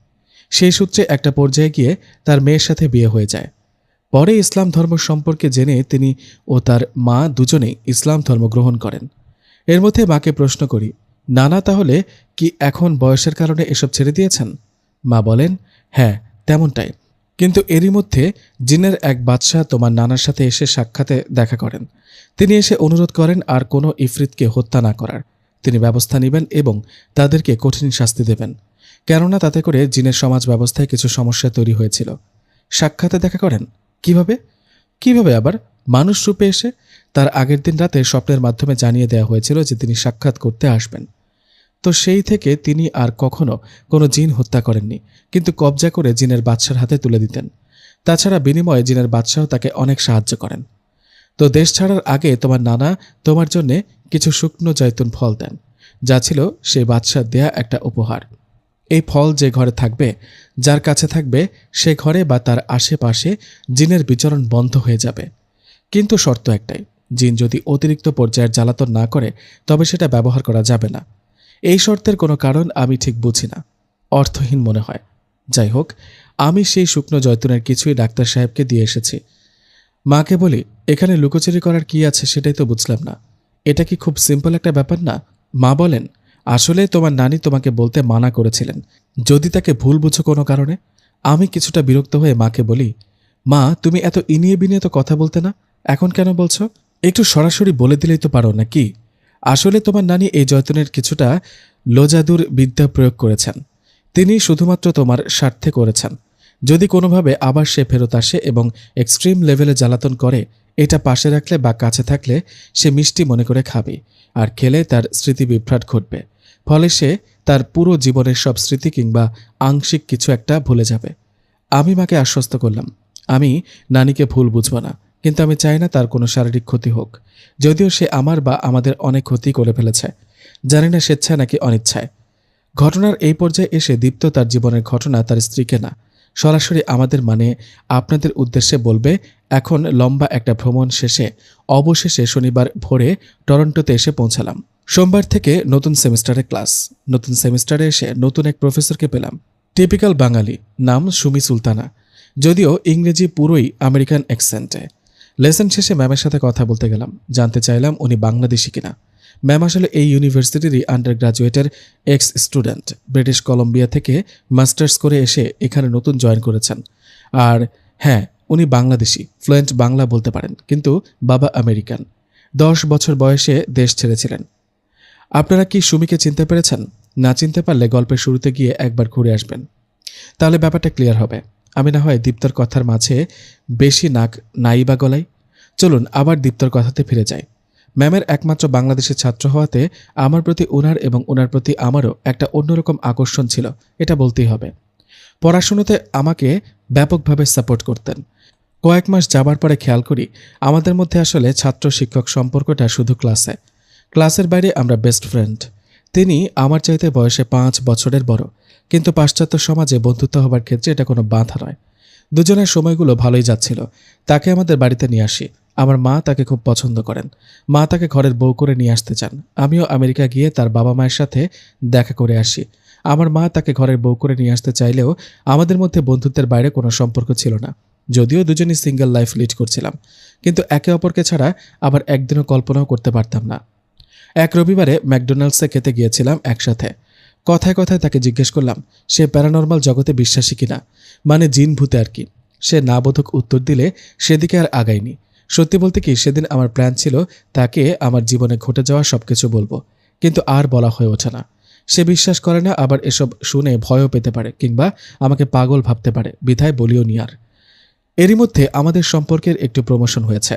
সেই সূত্রে একটা পর্যায়ে গিয়ে তার মেয়ের সাথে বিয়ে হয়ে যায়। পরে ইসলাম ধর্ম সম্পর্কে জেনে তিনি ও তার মা দুজনেই ইসলাম ধর্ম গ্রহণ করেন। এর মধ্যে মাকে প্রশ্ন করি, নানা তাহলে কি এখন বয়সের কারণে এসব ছেড়ে দিয়েছেন? মা বলেন, হ্যাঁ তেমনটাই। কিন্তু এরই মধ্যে জিনের এক বাদশাহ তোমার নানার সাথে এসে সাক্ষাতে দেখা করেন। তিনি এসে অনুরোধ করেন আর কোনো ইফরিতকে হত্যা না করার। তিনি ব্যবস্থা নেবেন এবং তাদেরকে কঠিন শাস্তি দেবেন, কেননা তাতে করে জিনের সমাজ ব্যবস্থায় কিছু সমস্যা তৈরি হয়েছিল। সাক্ষাতে দেখা করেন? কিভাবে? কিভাবে আবার? মানুষ রূপে এসে। তার আগের দিন রাতে স্বপ্নের মাধ্যমে জানিয়ে দেওয়া হয়েছিল যে তিনি সাক্ষাৎ করতে আসবেন। তো সেই থেকে তিনি আর কখনো কোনো জিন হত্যা করেননি, কিন্তু কবজা করে জিনের বাদশার হাতে তুলে দিতেন। তাছাড়া বিনিময়ে জিনের বাদশাহ তাকে অনেক সাহায্য করেন। তো দেশ ছাড়ার আগে তোমার নানা তোমার জন্যে কিছু শুকনো জৈতুন ফল দেন, যা ছিল সেই বাদশার দেয়া একটা উপহার। এই ফল যে ঘরে থাকবে, যার কাছে থাকবে, সে ঘরে বা তার আশেপাশে জিনের বিচরণ বন্ধ হয়ে যাবে। কিন্তু শর্ত একটাই, জিন যদি অতিরিক্ত পর্যায়ের জ্বালাতন না করে তবে সেটা ব্যবহার করা যাবে না। এই শর্তের কোনো কারণ আমি ঠিক বুঝি না, অর্থহীন মনে হয়। যাই হোক, আমি সেই শুকনো জৈতুনের কিছুই ডাক্তার সাহেবকে দিয়ে এসেছি। মাকে বলি, এখানে লুকোচুরি করার কি আছে সেটাই তো বুঝলাম না। এটা কি খুব সিম্পল একটা ব্যাপার না? মা বলেন, আসলে তোমার নানি তোমাকে বলতে মানা করেছিলেন যদি তাকে ভুল বুঝো কোনো কারণে। আমি কিছুটা বিরক্ত হয়ে মাকে বলি, মা তুমি এত ইনিয়ে বিনিয়ে তো কথা বলতে না, এখন কেন বলছো? একটু সরাসরি বলে দিলেই তো পারো না কি? আসলে তোমার নানি এই জয়তনের কিছুটা লোজাদুর বিদ্যা প্রয়োগ করেছেন। তিনি শুধুমাত্র তোমার স্বার্থে করেছেন। যদি কোনোভাবে আবার সে ফেরত আসে এবং এক্সট্রিম লেভেলে জ্বালাতন করে, এটা পাশে রাখলে বা কাছে থাকলে সে মিষ্টি মনে করে খাবে, আর খেলে তার স্মৃতি বিভ্রাট ঘটবে। ফলে সে তার পুরো জীবনের সব স্মৃতি কিংবা আংশিক কিছু একটা ভুলে যাবে। আমি মাকে আশ্বস্ত করলাম, আমি নানিকে ভুল বুঝব না, কিন্তু আমি চাই না তার কোনো শারীরিক ক্ষতি হোক, যদিও সে আমার বা আমাদের অনেক ক্ষতি করে ফেলেছে, জানি না স্বেচ্ছায় নাকি অনিচ্ছায়। ঘটনার এই পর্যায়ে এসে দীপ্ত তার জীবনের ঘটনা তার স্ত্রীকে না, সরাসরি আমাদের মানে আপনাদের উদ্দেশ্যে বলবে। এখন লম্বা একটা ভ্রমণ শেষে অবশেষে শনিবার ভোরে টরন্টোতে এসে পৌঁছালাম। সোমবার থেকে নতুন সেমিস্টারে ক্লাস। নতুন সেমিস্টারে এসে নতুন এক প্রফেসরকে পেলাম। টিপিক্যাল বাঙালি, নাম সুমি সুলতানা, যদিও ইংরেজি পুরোই আমেরিকান অ্যাকসেন্টে। লেসন শেষে ম্যামের সাথে কথা বলতে গেলাম, জানতে চাইলাম উনি বাংলাদেশি কিনা। ম্যাম আসলে এই ইউনিভার্সিটিরই আন্ডার গ্রাজুয়েটের এক্স স্টুডেন্ট, ব্রিটিশ কলম্বিয়া থেকে মাস্টার্স করে এসে এখানে নতুন জয়েন করেছেন। আর হ্যাঁ, উনি বাংলাদেশি, ফ্লুয়েন্ট বাংলা বলতে পারেন, কিন্তু বাবা আমেরিকান। 10 বছর বয়সে দেশ ছেড়েছিলেন। আপনারা কি সুমিকে চিনতে পেরেছেন? না চিনতে পারলে গল্পের শুরুতে গিয়ে একবার ঘুরে আসবেন, তাহলে ব্যাপারটা ক্লিয়ার হবে। আমি না হয় দীপ্তর কথার মাঝে বেশি নাক নাই বা গলাই। চলুন আবার দীপ্তর কথাতে ফিরে যাই। ম্যামের একমাত্র বাংলাদেশের ছাত্র হওয়াতে আমার প্রতি ওনার এবং ওনার প্রতি আমারও একটা অন্যরকম আকর্ষণ ছিল, এটা বলতেই হবে। পড়াশুনোতে আমাকে ব্যাপকভাবে সাপোর্ট করতেন। কয়েক মাস যাবার পরে খেয়াল করি আমাদের মধ্যে আসলে ছাত্র শিক্ষক সম্পর্কটা শুধু ক্লাসে, ক্লাসের বাইরে আমরা বেস্ট ফ্রেন্ড। তিনি আমার চাইতে বয়সে 5 বছরের বড়, কিন্তু পাশ্চাত্য সমাজে বন্ধুত্ব হবার ক্ষেত্রে এটা কোনো বাধা নয়। দুজনের সময়গুলো ভালোই যাচ্ছিল। তাকে আমাদের বাড়িতে নিয়ে আসি। আমার মা তাকে খুব পছন্দ করেন। মা তাকে ঘরের বউ করে নিয়ে আসতে চান। আমিও আমেরিকা গিয়ে তার বাবা মায়ের সাথে দেখা করে আসি। আমার মা তাকে ঘরের বউ করে নিয়ে আসতে চাইলেও আমাদের মধ্যে বন্ধুত্বের বাইরে কোনো সম্পর্ক ছিল না, যদিও দুজনই সিঙ্গেল লাইফ লিড করছিলাম। কিন্তু একে অপরকে ছাড়া আবার একদিনও কল্পনাও করতে পারতাম না। এক রবিবারে ম্যাকডোনাল্ডসে খেতে গিয়েছিলাম একসাথে। কথায় কথায় তাকে জিজ্ঞেস করলাম সে প্যারানর্মাল জগতে বিশ্বাসী কিনা, মানে জিন ভূতে আর কি। সে না বোধক উত্তর দিলে সেদিকে আর আগাইনি। সত্যি বলতে কি, সেদিন আমার প্ল্যান ছিল তাকে আমার জীবনে ঘটে যাওয়া সবকিছু বলবো, কিন্তু আর বলা হয়ে ওঠে না। সে বিশ্বাস করে না, আবার এসব শুনে ভয়ও পেতে পারে কিংবা আমাকে পাগল ভাবতে পারে, বিধায় বলিও নি আর। এরই মধ্যে আমাদের সম্পর্কের একটু প্রমোশন হয়েছে।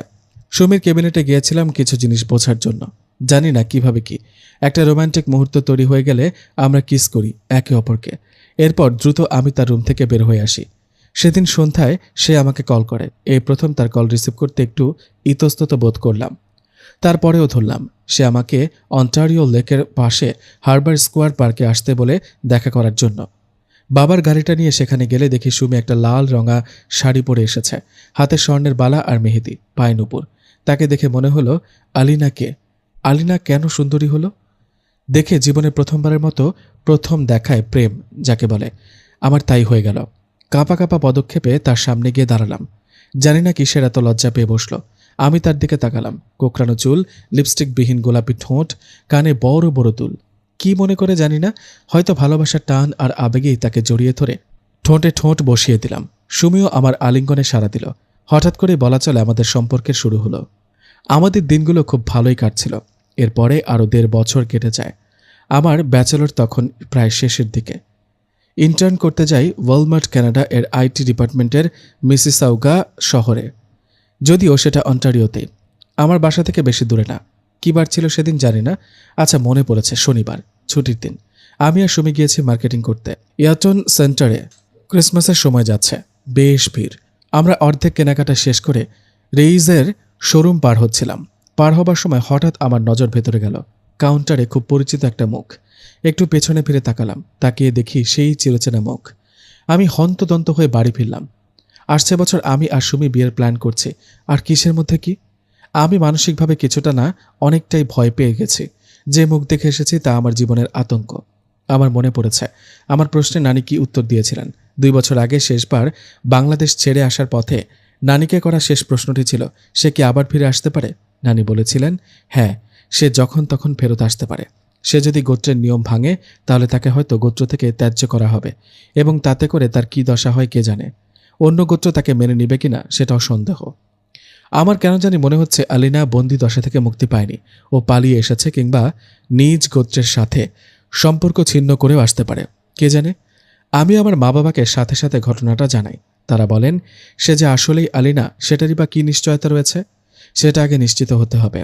সুমির ক্যাবিনেটে গিয়েছিলাম কিছু জিনিস বোঝার জন্য। জানি না কিভাবে কি একটা রোমান্টিক মুহূর্ত তৈরি হয়ে গেলে আমরা কিস করি একে অপরকে। এরপর দ্রুত আমি তার রুম থেকে বের হয়ে আসি। সেদিন সন্ধ্যায় সে আমাকে কল করে। এই প্রথম তার কল রিসিভ করতে একটু ইতস্তত বোধ করলাম, তারপরেও ধরলাম। সে আমাকে অন্টারিও লেকের পাশে হারবার স্কোয়ার পার্কে আসতে বলে দেখা করার জন্য। বাবার গাড়িটা নিয়ে সেখানে গেলে দেখি সুমি একটা লাল রঙা শাড়ি পরে এসেছে, হাতে স্বর্ণের বালা আর মেহেদি, পায়ে নুপুর। তাকে দেখে মনে হলো আলিনা কে? আলিনা কেন সুন্দরী হলো? দেখে জীবনের প্রথমবারের মতো প্রথম দেখায় প্রেম যাকে বলে, আমার তাই হয়ে গেল। কাঁপা কাঁপা পদক্ষেপে তার সামনে গিয়ে দাঁড়ালাম। জানি না কিসের এত লজ্জা পেয়ে বসলো। আমি তার দিকে তাকালাম। কোকড়ানো চুল, লিপস্টিকবিহীন গোলাপি ঠোঁট, কানে বড় বড় দুল। কি মনে করে জানি না, হয়তো ভালোবাসার টান আর আবেগেই তাকে জড়িয়ে ধরে ঠোঁটে ঠোঁট বসিয়ে দিলাম। সুমিও আমার আলিঙ্গনে সাড়া দিল। হঠাৎ করে বলা চলে আমাদের সম্পর্কের শুরু হলো। আমাদের দিনগুলো খুব ভালোই কাটছিল। এরপরে আরও 1.5 বছর কেটে যায়। আমার ব্যাচেলর তখন প্রায় শেষের দিকে। ইন্টার্ন করতে যাই ওয়ালমার্ট কানাডা এর আইটি ডিপার্টমেন্টের মিসিসাউগা শহরে, যদিও সেটা অন্টারিওতে। আমার বাসা থেকে বেশি দূরে না। কী বার ছিল সেদিন জানি না। আচ্ছা, মনে পড়েছে, শনিবার, ছুটির দিন। আমি আর সুমি গিয়েছি মার্কেটিং করতে ইয়াটন সেন্টারে। ক্রিসমাসের সময় যাচ্ছে, বেশ ভিড়। আমরা অর্ধেক কেনাকাটা শেষ করে রেইজের শোরুম পার হচ্ছিলাম। পার হবার সময় হঠাৎ আমার নজর ভেতরে গেল। কাউন্টারে খুব পরিচিত একটা মুখ। একটু পেছনে ফিরে তাকালাম। তাকিয়ে দেখি সেই চিরচেনা মুখ। আমি হন্তদন্ত হয়ে বাড়ি ফিরলাম। আসছে বছর আমি আর সুমি বিয়ের প্ল্যান করছি। আর কিসের মধ্যে কি? আমি মানসিকভাবে কিছুটা না অনেকটাই ভয় পেয়ে গেছি। যে মুখ দেখে এসেছি তা আমার জীবনের আতঙ্ক। আমার মনে পড়েছে আমার প্রশ্নে নানি কি উত্তর দিয়েছিলেন। 2 বছর আগে শেষবার বাংলাদেশ ছেড়ে আসার পথে নানিকে করা শেষ প্রশ্নটি ছিল, সে কি আবার ফিরে আসতে পারে? নানি বলেছিলেন, হ্যাঁ, সে যখন তখন ফেরত আসতে পারে। সে যদি গোত্রের নিয়ম ভাঙে তাহলে তাকে হয়তো গোত্র থেকে ত্যায্য করা হবে, এবং তাতে করে তার কি দশা হয় কে জানে। অন্য গোত্র তাকে মেনে নিবে কিনা সেটাও সন্দেহ। আমার কেন জানি মনে হচ্ছে আলিনা বন্দি দশা থেকে মুক্তি পায়নি। ও পালিয়ে এসেছে, কিংবা নিজ গোত্রের সাথে সম্পর্ক ছিন্ন করেও আসতে পারে, কে জানে। আমি আমার মা বাবাকে সাথে সাথে ঘটনাটা জানাই। তারা বলেন, সে যে আসলেই আলিনা সেটারই বা কী নিশ্চয়তা রয়েছে? সেটা আগে নিশ্চিত হতে হবে।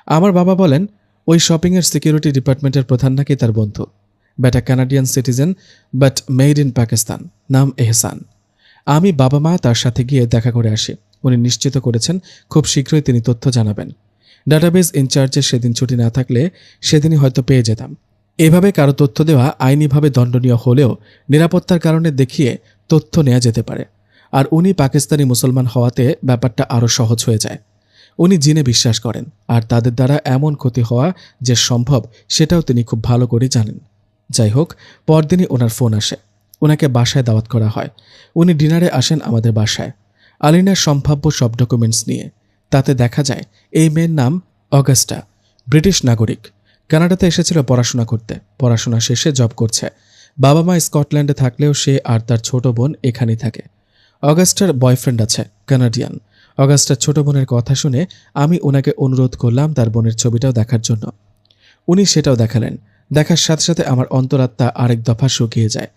আমার বাবা বলেন, ওই শপিংয়ের সিকিউরিটি ডিপার্টমেন্টের প্রধান নাকি তার বন্ধু। বেটা Canadian citizen, but made in Pakistan, নাম এহসান। আমি বাবা মা তার সাথে গিয়ে দেখা করে আসি। উনি নিশ্চিত করেছেন খুব শীঘ্রই তিনি তথ্য জানাবেন। ডাটাবেজ ইনচার্জের সেদিন ছুটি না থাকলে সেদিনই হয়তো পেয়ে যেতাম। এভাবে কারো তথ্য দেওয়া আইনিভাবে দণ্ডনীয় হলেও নিরাপত্তার কারণে দেখিয়ে তথ্য নেওয়া যেতে পারে। আর উনি পাকিস্তানি মুসলমান হওয়াতে ব্যাপারটা আরও সহজ হয়ে যায়। উনি জিনে বিশ্বাস করেন, আর তাদের দ্বারা এমন ক্ষতি হওয়া যে সম্ভব সেটাও তিনি খুব ভালো করে জানেন। যাই হোক, পরদিনই ওনার ফোন আসে। ওনাকে বাসায় দাওয়াত করা হয়। উনি ডিনারে আসেন আমাদের বাসায়, আলিনার সম্ভাব্য সব ডকুমেন্টস নিয়ে। তাতে দেখা যায় এই মেয়ের নাম অগাস্টা, ব্রিটিশ নাগরিক। কানাডাতে এসেছিল পড়াশোনা করতে। পড়াশোনা শেষে জব করছে। বাবা মা স্কটল্যান্ডে থাকলেও সে আর তার ছোট বোন এখানেই থাকে। অগাস্টার বয়ফ্রেন্ড আছে, কানাডিয়ান। অগাস্টার ছোট বোনের কথা শুনে আমি ওনাকে অনুরোধ করলাম তার বোনের ছবিটাও দেখার জন্য। উনি সেটাও দেখালেন। দেখার সাথে সাথে আমার অন্তরাত্মা আরেক দফা শুকিয়ে যায়।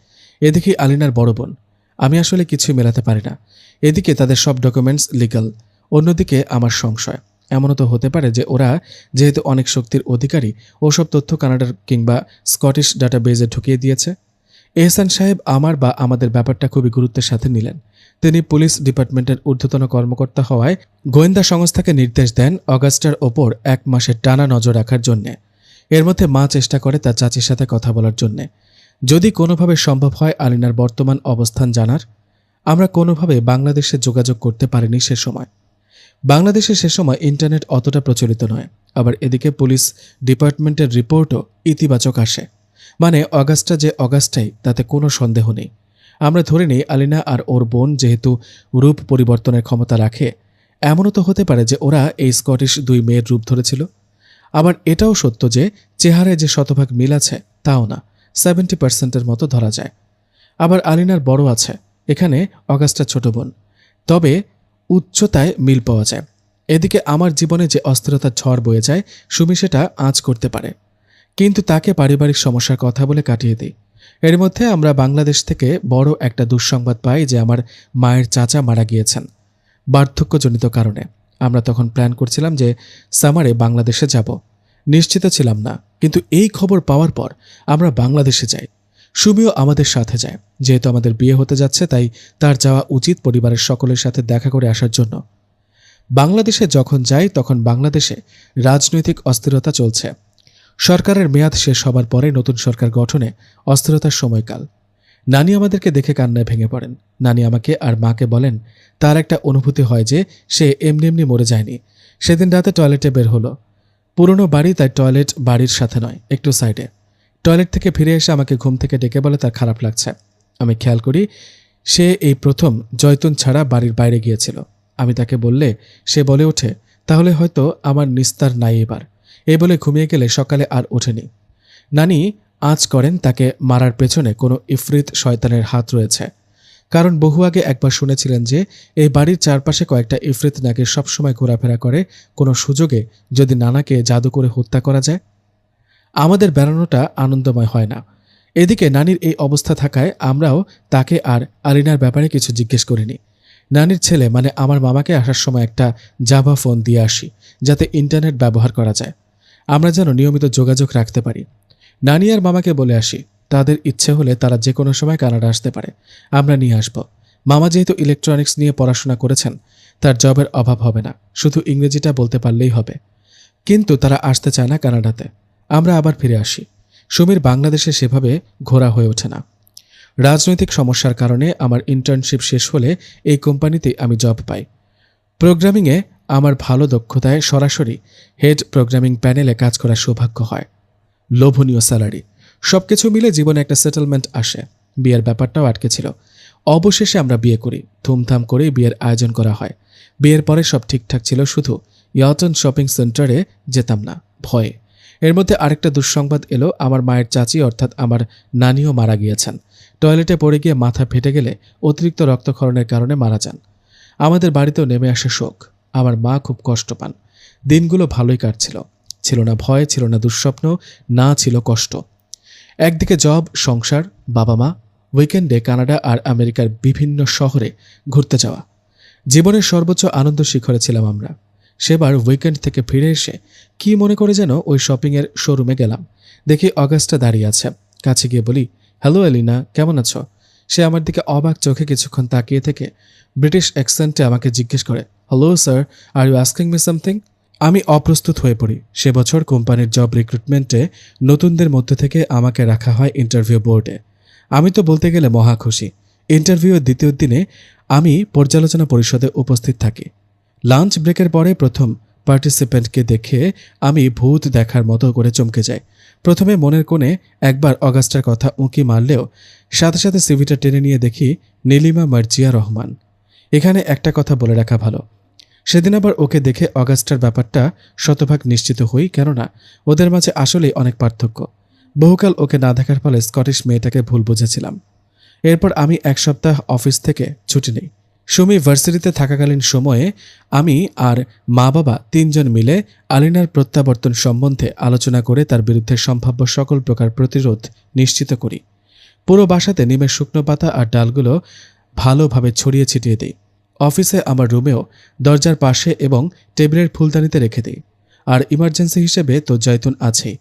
এদিকে আলিনার বড় বোন। আমি আসলে কিছুই মেলাতে পারি না। এদিকে তাদের সব ডকুমেন্টস লিগ্যাল, অন্যদিকে আমার সংশয়। এমনও তো হতে পারে যে ওরা যেহেতু অনেক শক্তির অধিকারী, ওসব তথ্য কানাডার কিংবা স্কটিশ ডাটাবেজে ঢুকিয়ে দিয়েছে। এহসান সাহেব আমার বা আমাদের ব্যাপারটা খুবই গুরুত্বের সাথে নিলেন। তিনি পুলিশ ডিপার্টমেন্টের ঊর্ধ্বতন কর্মকর্তা হওয়ায় গোয়েন্দা সংস্থাকে নির্দেশ দেন অগাস্টার ওপর 1 মাসের টানা নজর রাখার জন্যে। এর মধ্যে মা চেষ্টা করে তার চাচির সাথে কথা বলার জন্যে, যদি কোনোভাবে সম্ভব হয় আলিনার বর্তমান অবস্থান জানার। আমরা কোনোভাবে বাংলাদেশে যোগাযোগ করতে পারিনি সে সময়। বাংলাদেশে সে সময় ইন্টারনেট অতটা প্রচলিত নয়। আবার এদিকে পুলিশ ডিপার্টমেন্টের রিপোর্টও ইতিবাচক আসে। মানে অগাস্টা যে অগাস্টাই, তাতে কোনো সন্দেহ নেই। আমরা ধরে নিই আলিনা আর ওর বোন যেহেতু রূপ পরিবর্তনের ক্ষমতা রাখে, এমনও তো হতে পারে যে ওরা এই স্কটিশ 2 মেয়ের রূপ ধরেছিল। আবার এটাও সত্য যে চেহারায় যে শতভাগ মিল আছে তাও না, 70% মতো ধরা যায়। আবার আলিনার বড় আছে, এখানে অগাস্টার ছোট বোন, তবে উচ্চতায় মিল পাওয়া যায়। এদিকে আমার জীবনে যে অস্থিরতার ঝড় বয়ে যায়, সুমি সেটা আঁচ করতে পারে, কিন্তু তাকে পারিবারিক সমস্যার কথা বলে কাটিয়ে দিই। এর মধ্যে আমরা বাংলাদেশ থেকে বড় একটা দুঃসংবাদ পাই যে আমার মায়ের চাচা মারা গিয়েছেন বার্ধক্যজনিত কারণে। আমরা তখন প্ল্যান করছিলাম যে সামারে বাংলাদেশে যাব। নিশ্চিত ছিলাম না, কিন্তু এই খবর পাওয়ার পর আমরা বাংলাদেশে যাই। সুমিও আমাদের সাথে যায়। যেহেতু আমাদের বিয়ে হতে যাচ্ছে, তাই তার যাওয়া উচিত পরিবারের সকলের সাথে দেখা করে আসার জন্য। বাংলাদেশে যখন যাই তখন বাংলাদেশে রাজনৈতিক অস্থিরতা চলছে। সরকারের মেয়াদ শেষ হবার পরে নতুন সরকার গঠনে অস্থিরতার সময়কাল। নানি আমাদেরকে দেখে কান্নায় ভেঙে পড়েন। নানি আমাকে আর মাকে বলেন তার একটা অনুভূতি হয় যে সে এমনি এমনি মরে যায়নি। সেদিন রাতে টয়লেটে বের হলো। পুরনো বাড়ি, তাই টয়লেট বাড়ির সাথে নয়, একটু সাইডে। টয়লেট থেকে ফিরে এসে আমাকে ঘুম থেকে ডেকে বলে তার খারাপ লাগছে। আমি খেয়াল করি সে এই প্রথম জয়তুন ছাড়া বাড়ির বাইরে গিয়েছিল। আমি তাকে বললে সে বলে ওঠে, তাহলে হয়তো আমার নিস্তার নাই এবার। এই বলে ঘুমিয়ে গেলে সকালে আর ওঠেনি। নানি আঁচ করেন তাকে মারার পেছনে কোনো ইফরিত শয়তানের হাত রয়েছে। কারণ বহু আগে একবার শুনেছিলেন যে এই বাড়ির চারপাশে কয়েকটা ইফরিত নাকি সবসময় ঘোরাফেরা করে, কোনো সুযোগে যদি নানাকে জাদু করে হত্যা করা যায়। আমাদের বেড়ানোটা আনন্দময় হয় না। এদিকে নানির এই অবস্থা থাকায় আমরাও তাকে আর আলিনার ব্যাপারে কিছু জিজ্ঞেস করিনি। নানির ছেলে মানে আমার মামাকে আসার সময় একটা জাভা ফোন দিয়ে আসি, যাতে ইন্টারনেট ব্যবহার করা যায়, আমরা যেন নিয়মিত যোগাযোগ রাখতে পারি। নানি আর মামাকে বলে আসি, তাদের ইচ্ছে হলে তারা যে কোনো সময় কানাডা আসতে পারে, আমরা নিয়ে আসব। মামা যেহেতু ইলেকট্রনিক্স নিয়ে পড়াশোনা করেছেন, তার জবের অভাব হবে না, শুধু ইংরেজিটা বলতে পারলেই হবে। কিন্তু তারা আসতে চায় না কানাডাতে। আমরা আবার ফিরে আসি। সুমির বাংলাদেশে সেভাবে ঘোরা হয়ে ওঠে না। রাজনৈতিক সমস্যার কারণে আমার ইন্টার্নশিপ শেষ হলে এই কোম্পানিতেই আমি জব পাই। প্রোগ্রামিংয়ে আমার ভালো দক্ষতায় সরাসরি হেড প্রোগ্রামিং প্যানেলে কাজ করার সৌভাগ্য হয়। লোভনীয় স্যালারি, সবকিছু মিলে জীবনে একটা সেটেলমেন্ট আসে। বিয়ের ব্যাপারটাও আটকে ছিল। অবশেষে আমরা বিয়ে করি, ধুমধাম করে বিয়ের আয়োজন করা হয়। বিয়ের পরে সব ঠিকঠাক ছিল, শুধু ইয়টন শপিং সেন্টারে যেতাম না ভয়ে। এর মধ্যে আরেকটা দুঃসংবাদ এলো, আমার মায়ের চাচি অর্থাৎ আমার নানিও মারা গিয়েছেন। টয়লেটে পড়ে গিয়ে মাথা ফেটে গেলে অতিরিক্ত রক্তক্ষরণের কারণে মারা যান। আমাদের বাড়িতেও নেমে আসে শোক। আমার মা খুব কষ্ট পান। দিনগুলো ভালোই কাটছিল, ছিল না ভয়, ছিল না দুঃস্বপ্ন, না ছিল কষ্ট। একদিকে জব, সংসার, বাবা মা, উইকেন্ডে কানাডা আর আমেরিকার বিভিন্ন শহরে ঘুরতে যাওয়া। জীবনের সর্বোচ্চ আনন্দ শিখরে ছিলাম আমরা। সেবার উইকেন্ড থেকে ফিরে এসে কি মনে করে যেন ওই শপিংয়ের শোরুমে গেলাম। দেখি অগাস্টা দাঁড়িয়ে আছে। কাছে গিয়ে বলি, হ্যালো এলিনা, কেমন আছো? সে আমার দিকে অবাক চোখে কিছুক্ষণ তাকিয়ে থেকে ব্রিটিশ অ্যাকসেন্টে আমাকে জিজ্ঞেস করে, hello sir, are you asking me something? আমি অপ্রস্তুত হয়ে পড়ি। সে বছর কোম্পানির জব রিক্রুটমেন্টে নতুনদের মধ্যে থেকে আমাকে রাখা হয় ইন্টারভিউ বোর্ডে। আমি তো বলতে গেলে মহা খুশি। ইন্টারভিউয়ের দ্বিতীয় দিনে আমি পর্যালোচনা পরিষদে উপস্থিত থাকি। লাঞ্চ ব্রেকের পরে প্রথম পার্টিসিপেন্টকে দেখে আমি ভূত দেখার মতো করে চমকে যাই। প্রথমে মনের কোণে একবার অগাস্টার কথা উঁকি মারলেও সাথে সাথে সিভিটা টেনে নিয়ে দেখি নীলিমা মার্জিয়া রহমান। এখানে একটা কথা বলে রাখা ভালো, সেদিন আবার ওকে দেখে অগাস্টার ব্যাপারটা শতভাগ নিশ্চিত হই, কেননা ওদের মাঝে আসলেই অনেক পার্থক্য। বহুকাল ওকে না দেখার ফলে স্কটিশ মেয়েটাকে ভুল বুঝেছিলাম। এরপর আমি এক সপ্তাহ অফিস থেকে ছুটি নেই। সুমি ভার্সিটিতে থাকাকালীন সময়ে আমি আর মা বাবা তিনজন মিলে আলিনার প্রত্যাবর্তন সম্বন্ধে আলোচনা করে তার বিরুদ্ধে সম্ভাব্য সকল প্রকার প্রতিরোধ নিশ্চিত করি। পুরো বাসাতে নিমের শুকনো পাতা আর ডালগুলো ভালোভাবে ছড়িয়ে ছিটিয়ে দিই। অফিসে আমার রুমেও দরজার পাশে এবং টেবিলের ফুলদানিতে রেখে দিই। আর ইমার্জেন্সি হিসেবে তো জয়তুন আছেই।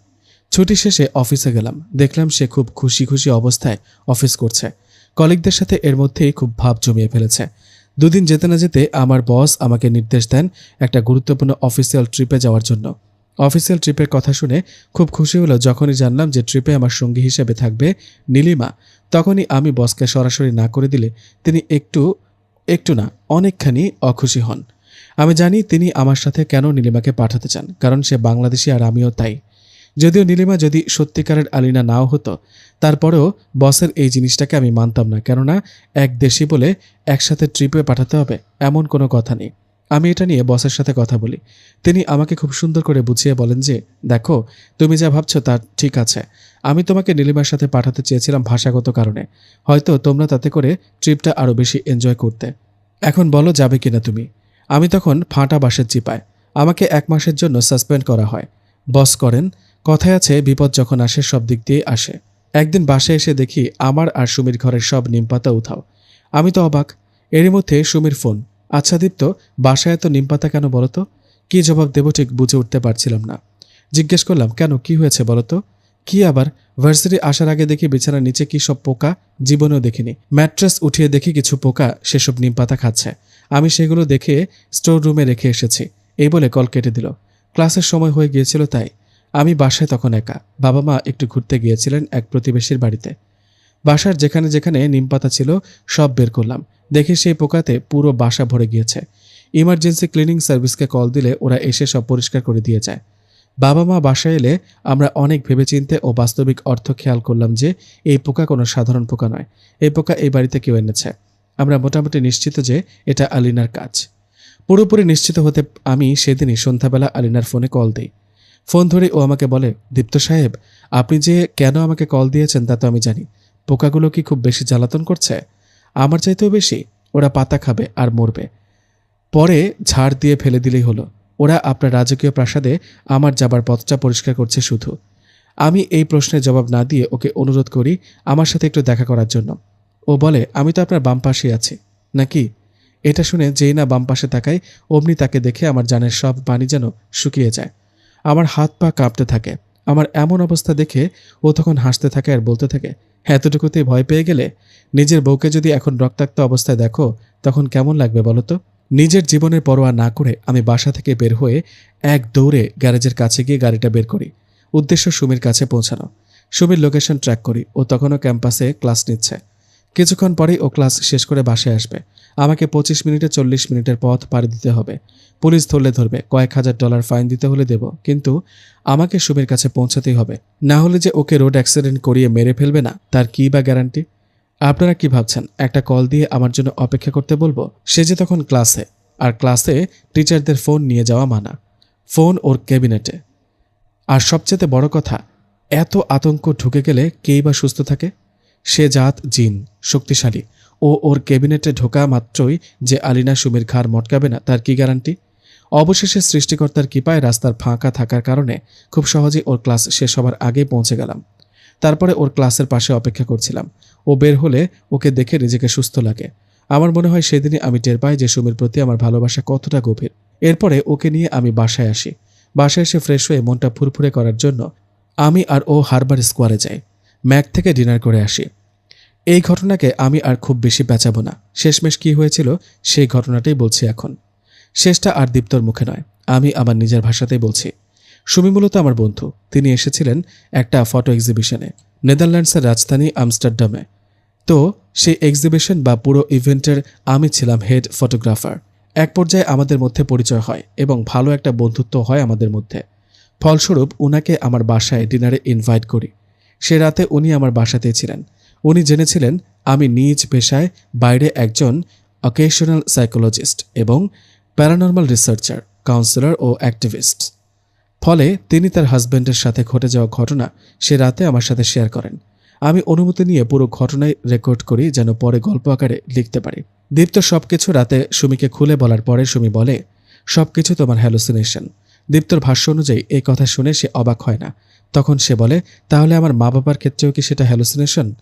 ছুটি শেষে অফিসে গেলাম, দেখলাম সে খুব খুশি খুশি অবস্থায় অফিস করছে। কলিগদের সাথে এর মধ্যেই খুব ভাব জমিয়ে ফেলেছে। দুদিন যেতে না যেতে আমার বস আমাকে নির্দেশ দেন একটা গুরুত্বপূর্ণ অফিসিয়াল ট্রিপে যাওয়ার জন্য। অফিসিয়াল ট্রিপের কথা শুনে খুব খুশি হলো যখনই জানলাম যে ট্রিপে আমার সঙ্গী হিসেবে থাকবে নীলিমা। তখনই আমি বসকে সরাসরি না করে দিলে তিনি একটু না অনেকখানি অখুশি হন। আমি জানি তিনি আমার সাথে কেন নীলিমাকে পাঠাতে চান, কারণ সে বাংলাদেশি আর আমিও তাই। যদিও নীলিমা যদি সত্যিকারের আলিনা নাও হতো, তারপরেও বসের এই জিনিসটাকে আমি মানতাম না, কেননা এক দেশি বলে একসাথে ট্রিপে পাঠাতে হবে এমন কোনো কথা নেই। আমি এটা নিয়ে বসের সাথে কথা বলি। তিনি আমাকে খুব সুন্দর করে বুঝিয়ে বলেন যে, দেখো, তুমি যা ভাবছো তা ঠিক আছে। আমি তোমাকে নীলিমার সাথে পাঠাতে চেয়েছিলাম ভাষাগত কারণে, হয়তো তোমরা তাতে করে ট্রিপটা আরও বেশি এনজয় করতে। এখন বলো যাবে কিনা তুমি? আমি তখন ফাঁটা বাঁশের চিপায়। আমাকে 1 মাসের জন্য সাসপেন্ড করা হয়। বস করেন, কথায় আছে বিপদ যখন আসে সব দিক দিয়ে আসে। একদিন বাসায় এসে দেখি আমার আর সুমির ঘরের সব নিমপাতা উধাও। আমি তো অবাক। এরই মধ্যে সুমির ফোন, আচ্ছা দীপ্ত, বাসায় এত নিমপাতা কেন বলতো? কি জবাব দেব ঠিক বুঝে উঠতে পারছিলাম না। জিজ্ঞেস করলাম, কেন, কি হয়েছে বলতো? কি আবার? ভার্সিটি আসার আগে দেখি বিছানার নিচে কি সব পোকা, জীবনেও দেখিনি। ম্যাট্রেস উঠিয়ে দেখি কিছু পোকা সেসব নিমপাতা খাচ্ছে। আমি সেগুলো দেখে স্টোর রুমে রেখে এসেছি। এই বলে কল কেটে দিল। ক্লাসের সময় হয়ে গিয়েছিল তাই। আমি বাসায় তখন একা। বাবা মা একটু ঘুরতে গিয়েছিলেন এক প্রতিবেশীর বাড়িতে। বাসার যেখানে যেখানে নিমপাতা ছিল সব বের করলাম। দেখি সেই পোকাতে পুরো বাসা ভরে গিয়েছে। ইমার্জেন্সি ক্লিনিং সার্ভিসকে কল দিলে ওরা এসে সব পরিষ্কার করে দিয়ে যায়। বাবা মা বাসায় এলে আমরা অনেক ভেবেচিন্তে ও বাস্তবিক অর্থ খেয়াল করলাম যে এই পোকা কোনো সাধারণ পোকা নয়। এই পোকা এই বাড়িতে কেউ এনেছে। আমরা মোটামুটি নিশ্চিত যে এটা আলিনার কাজ। পুরোপুরি নিশ্চিত হতে আমি সেদিনই সন্ধ্যাবেলা আলিনার ফোনে কল দিই। ফোন ধরে ও আমাকে বলে, দীপ্ত সাহেব, আপনি যে কেন আমাকে কল দিয়েছেন তা তো আমি জানি। পোকাগুলো কি খুব বেশি জ্বালাতন করছে? আমার চাইতেও বেশি? ওরা পাতা খাবে আর মরবে, পরে ঝাড় দিয়ে ফেলে দিলেই হলো। ওরা আপনার রাজকীয় প্রাসাদে আমার যাবার পথটা পরিষ্কার করছে শুধু। আমি এই প্রশ্নের জবাব না দিয়ে ওকে অনুরোধ করি আমার সাথে একটু দেখা করার জন্য। ও বলে, আমি তো আপনার বাম পাশেই আছি নাকি? এটা শুনে যেই না বাম পাশে তাকাই, অমনি তাকে দেখে আমার জানের সব পানি যেন শুকিয়ে যায়। আমার হাত পা কাঁপতে থাকে। আমার এমন অবস্থা দেখে ও তখন হাসতে থাকে আর বলতে থাকে, এতটুকুতেই ভয় পেয়ে গেলে? নিজের বউকে যদি এখন রক্তাক্ত অবস্থায় দেখো তখন কেমন লাগবে বলো তো? নিজের জীবনের পরোয়া না করে আমি বাসা থেকে বের হয়ে এক দৌড়ে গ্যারেজের কাছে গিয়ে গাড়িটা বের করি। উদ্দেশ্য সুমির কাছে পৌঁছানো। সুমির লোকেশন ট্র্যাক করি। ও তখনও ক্যাম্পাসে ক্লাস নিচ্ছে। কিছুক্ষণ পরেই ও ক্লাস শেষ করে বাসায় আসবে। আমাকে 25 মিনিটে 40 মিনিটের পথ পাড়ি দিতে হবে। পুলিশ ধরলে ধরবে, কয়েক হাজার ডলার ফাইন দিতে হলে দেব, কিন্তু আমাকে সুমির কাছে পৌঁছাতেই হবে। না হলে যে ওকে রোড অ্যাক্সিডেন্ট করিয়ে মেরে ফেলবে না তার কী বা গ্যারান্টি? আপনারা কি ভাবছেন একটা কল দিয়ে আমার জন্য অপেক্ষা করতে বলবো? সে যে তখন ক্লাসে, আর ক্লাসে টিচারদের ফোন নিয়ে যাওয়া মানা। ফোন ওর ক্যাবিনেটে। আর সবচেয়ে বড় কথা, এত আতঙ্ক ঢুকে গেলে কেই বা সুস্থ থাকে? সে জাত জিন, শক্তিশালী। ও ওর ক্যাবিনেটে ঢোকা মাত্রই যে আলিনা সুমির ঘাড় মটকাবে না তার কি গ্যারান্টি? অবশেষে সৃষ্টিকর্তার কৃপায় রাস্তার ফাঁকা থাকার কারণে খুব সহজেই ওর ক্লাস শেষ হবার আগেই পৌঁছে গেলাম। তারপরে ওর ক্লাসের পাশে অপেক্ষা করছিলাম। ও বের হলে ওকে দেখে নিজেকে সুস্থ লাগে। আমার মনে হয় সেদিনই আমি টের পাই যে সুমির প্রতি আমার ভালোবাসা কতটা গভীর। এরপরে ওকে নিয়ে আমি বাসায় আসি। বাসায় এসে ফ্রেশ হয়ে মনটা ফুরফুরে করার জন্য আমি আর ও হারবার স্কোয়ারে যাই। ম্যাক থেকে ডিনার করে আসি। এই ঘটনাকে আমি আর খুব বেশি পেঁচাবো না। শেষমেশ কি হয়েছিল সেই ঘটনাটাই বলছি এখন। শেষটা আর দীপ্তর মুখে নয়, আমি আমার নিজের ভাষাতেই বলছি। সুমি মূলত আমার বন্ধু। তিনি এসেছিলেন একটা ফটো এক্সিবিশনে নেদারল্যান্ডসের রাজধানী আমস্টারডামে। তো সেই এক্সিবিশন বা পুরো ইভেন্টের আমি ছিলাম হেড ফটোগ্রাফার। এক পর্যায়ে আমাদের মধ্যে পরিচয় হয় এবং ভালো একটা বন্ধুত্ব হয় আমাদের মধ্যে। ফলস্বরূপ উনাকে আমার বাসায় ডিনারে ইনভাইট করি। সে রাতে উনি আমার বাসাতেই ছিলেন। উনি জেনেছিলেন আমি নিজ পেশায় বাইরে একজন অকেশনাল সাইকোলজিস্ট এবং প্যারানর্মাল রিসার্চার, কাউন্সিলর ও অ্যাক্টিভিস্ট। ফলে তিনি তার হাজব্যান্ডের সাথে ঘটে যাওয়া ঘটনা সে রাতে আমার সাথে শেয়ার করেন। আমি অনুমতি নিয়ে পুরো ঘটনায় রেকর্ড করি যেন পরে গল্প আকারে লিখতে পারি। দীপ্ত সবকিছু রাতে সুমিকে খুলে বলার পরে সুমি বলে, সবকিছু তোমার হ্যালুসিনেশন। দীপ্তর ভাষ্য অনুযায়ী এই কথা শুনে সে অবাক হয় না। তখন সে বলে, তাহলে আমার মা বাবার ক্ষেত্রেও কি সেটা হ্যালুসিনেশন?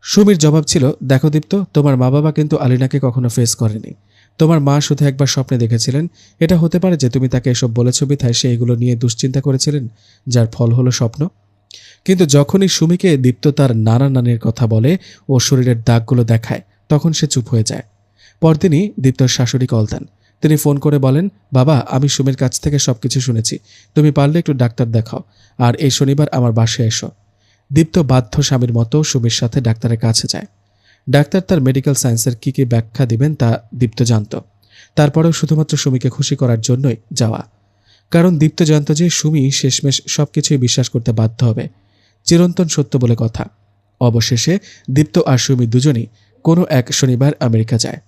সুমির জবাব ছিল, দেখো দীপ্ত, তোমার মা বাবা কিন্তু আলিনাকে কখনো ফেস করেনি। তোমার মা শুধু একবার স্বপ্নে দেখেছিলেন। এটা হতে পারে যে তুমি তাকে এসব বলেছ বিধায় সে এগুলো নিয়ে দুশ্চিন্তা করেছিলেন, যার ফল হলো স্বপ্ন। কিন্তু যখনই সুমিকে দীপ্ত তার নানা নানির কথা বলে ও শরীরের দাগগুলো দেখায় তখন সে চুপ হয়ে যায়। পরদিনই দীপ্তর শাশুড়ি কল দেন। তিনি ফোন করে বলেন, বাবা, আমি সুমির কাছ থেকে সবকিছু শুনেছি। তুমি পারলে একটু ডাক্তার দেখাও আর এই শনিবার আমার বাসায় এসো। দীপ্ত বাধ্য স্বামীর মতো সুমির সাথে ডাক্তারের কাছে যায়। ডাক্তার তার মেডিকেল সায়েন্সের কী ব্যাখ্যা দিবেন তা দীপ্ত জানত। তারপরেও শুধুমাত্র সুমিকে খুশি করার জন্যই যাওয়া। কারণ দীপ্ত জানত যে সুমি শেষমেশ সবকিছুই বিশ্বাস করতে বাধ্য হবে। চিরন্তন সত্য বলে কথা। অবশেষে দীপ্ত আর সুমি দুজনই কোনো এক শনিবার আমেরিকা যায়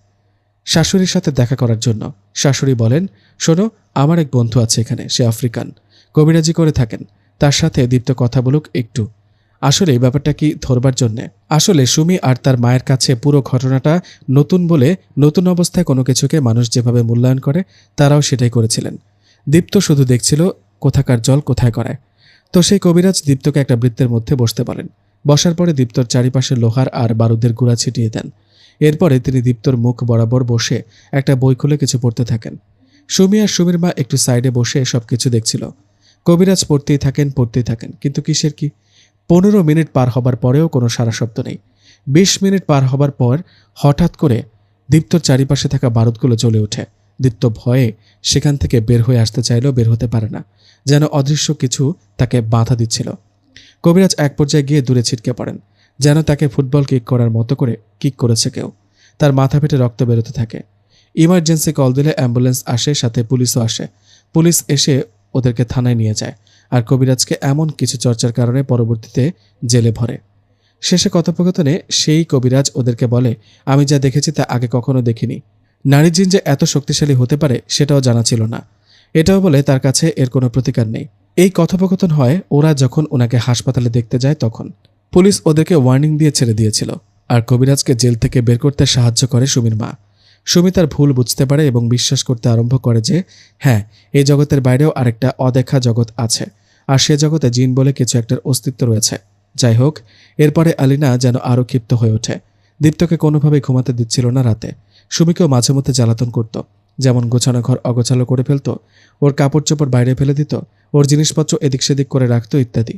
শাশুড়ির সাথে দেখা করার জন্য। শাশুড়ি বলেন, শোনো, আমার এক বন্ধু আছে এখানে, সে আফ্রিকান, কবিরাজি করে থাকেন, তার সাথে দীপ্ত কথা বলুক একটু। আসলে এই ব্যাপারটা কি ধরবার জন্যে? আসলে সুমি আর তার মায়ের কাছে পুরো ঘটনাটা নতুন বলে নতুন অবস্থায় কোনো কিছুকে মানুষ যেভাবে মূল্যায়ন করে তারাও সেটাই করেছিলেন। দীপ্ত শুধু দেখছিল কোথাকার জল কোথায় করায়। তো সেই কবিরাজ দীপ্তকে একটা বৃত্তের মধ্যে বসতে বলেন। বসার পরে দীপ্তর চারিপাশে লোহার আর বারুদের গুঁড়া ছিটিয়ে দেন। এরপরে তিনি দীপ্তর মুখ বরাবর বসে একটা বই খুলে কিছু পড়তে থাকেন। সুমি আর সুমির মা একটু সাইডে বসে সবকিছু দেখছিল। কবিরাজ পড়তেই থাকেন, কিন্তু কিসের কি? 15 মিনিট পার হবার পরেও কোনো সারা শব্দ নেই। 20 মিনিট পার হবার পর হঠাৎ করে দীপ্তর চারিপাশে থাকা বারুদগুলো জ্বলে ওঠে। দীপ্ত ভয়ে সেখান থেকে বের হয়ে আসতে চাইলেও বের হতে পারে না, যেন অদৃশ্য কিছু তাকে বাধা দিচ্ছিল। কবিরাজ এক পর্যায়ে গিয়ে দূরে ছিটকে পড়েন, যেন তাকে ফুটবল কিক করার মতো করে কিক করেছে কেউ। তার মাথা ফেটে রক্ত বেরোতে থাকে। ইমার্জেন্সি কল দিলে অ্যাম্বুলেন্স আসে, সাথে পুলিশও আসে। পুলিশ এসে ওদেরকে থানায় নিয়ে যায় আর কবিরাজকে এমন কিছু চর্চার কারণে পরবর্তীতে জেলে ভরে। শেষে কথোপকথনে সেই কবিরাজ ওদেরকে বলে, আমি যা দেখেছি তা আগে কখনো দেখিনি। নারীর জিন যে এত শক্তিশালী হতে পারে সেটাও জানা ছিল না। এটাও বলে তার কাছে এর কোনো প্রতিকার নেই। এই কথোপকথন হয় ওরা যখন ওনাকে হাসপাতালে দেখতে যায় তখন। পুলিশ ওদেরকে ওয়ার্নিং দিয়ে ছেড়ে দিয়েছিল, আর কবিরাজকে জেল থেকে বের করতে সাহায্য করে সুমির মা। সুমি তার ভুল বুঝতে পারে এবং বিশ্বাস করতে আরম্ভ করে যে হ্যাঁ, এই জগতের বাইরেও আরেকটা অদেখা জগৎ আছে, আর সে জগতে জিন বলে কিছু একটার অস্তিত্ব রয়েছে। যাই হোক, এরপরে আলিনা যেন আরও ক্ষিপ্ত হয়ে ওঠে। দীপ্তকে কোনোভাবেই ঘুমাতে দিচ্ছিল না রাতে। সুমিকেও মাঝে মধ্যে জ্বালাতন করত, যেমন গোছানো ঘর অগোছালো করে ফেলত, ওর কাপড় চোপড় বাইরে ফেলে দিত, ওর জিনিসপত্র এদিক সেদিক করে রাখত ইত্যাদি।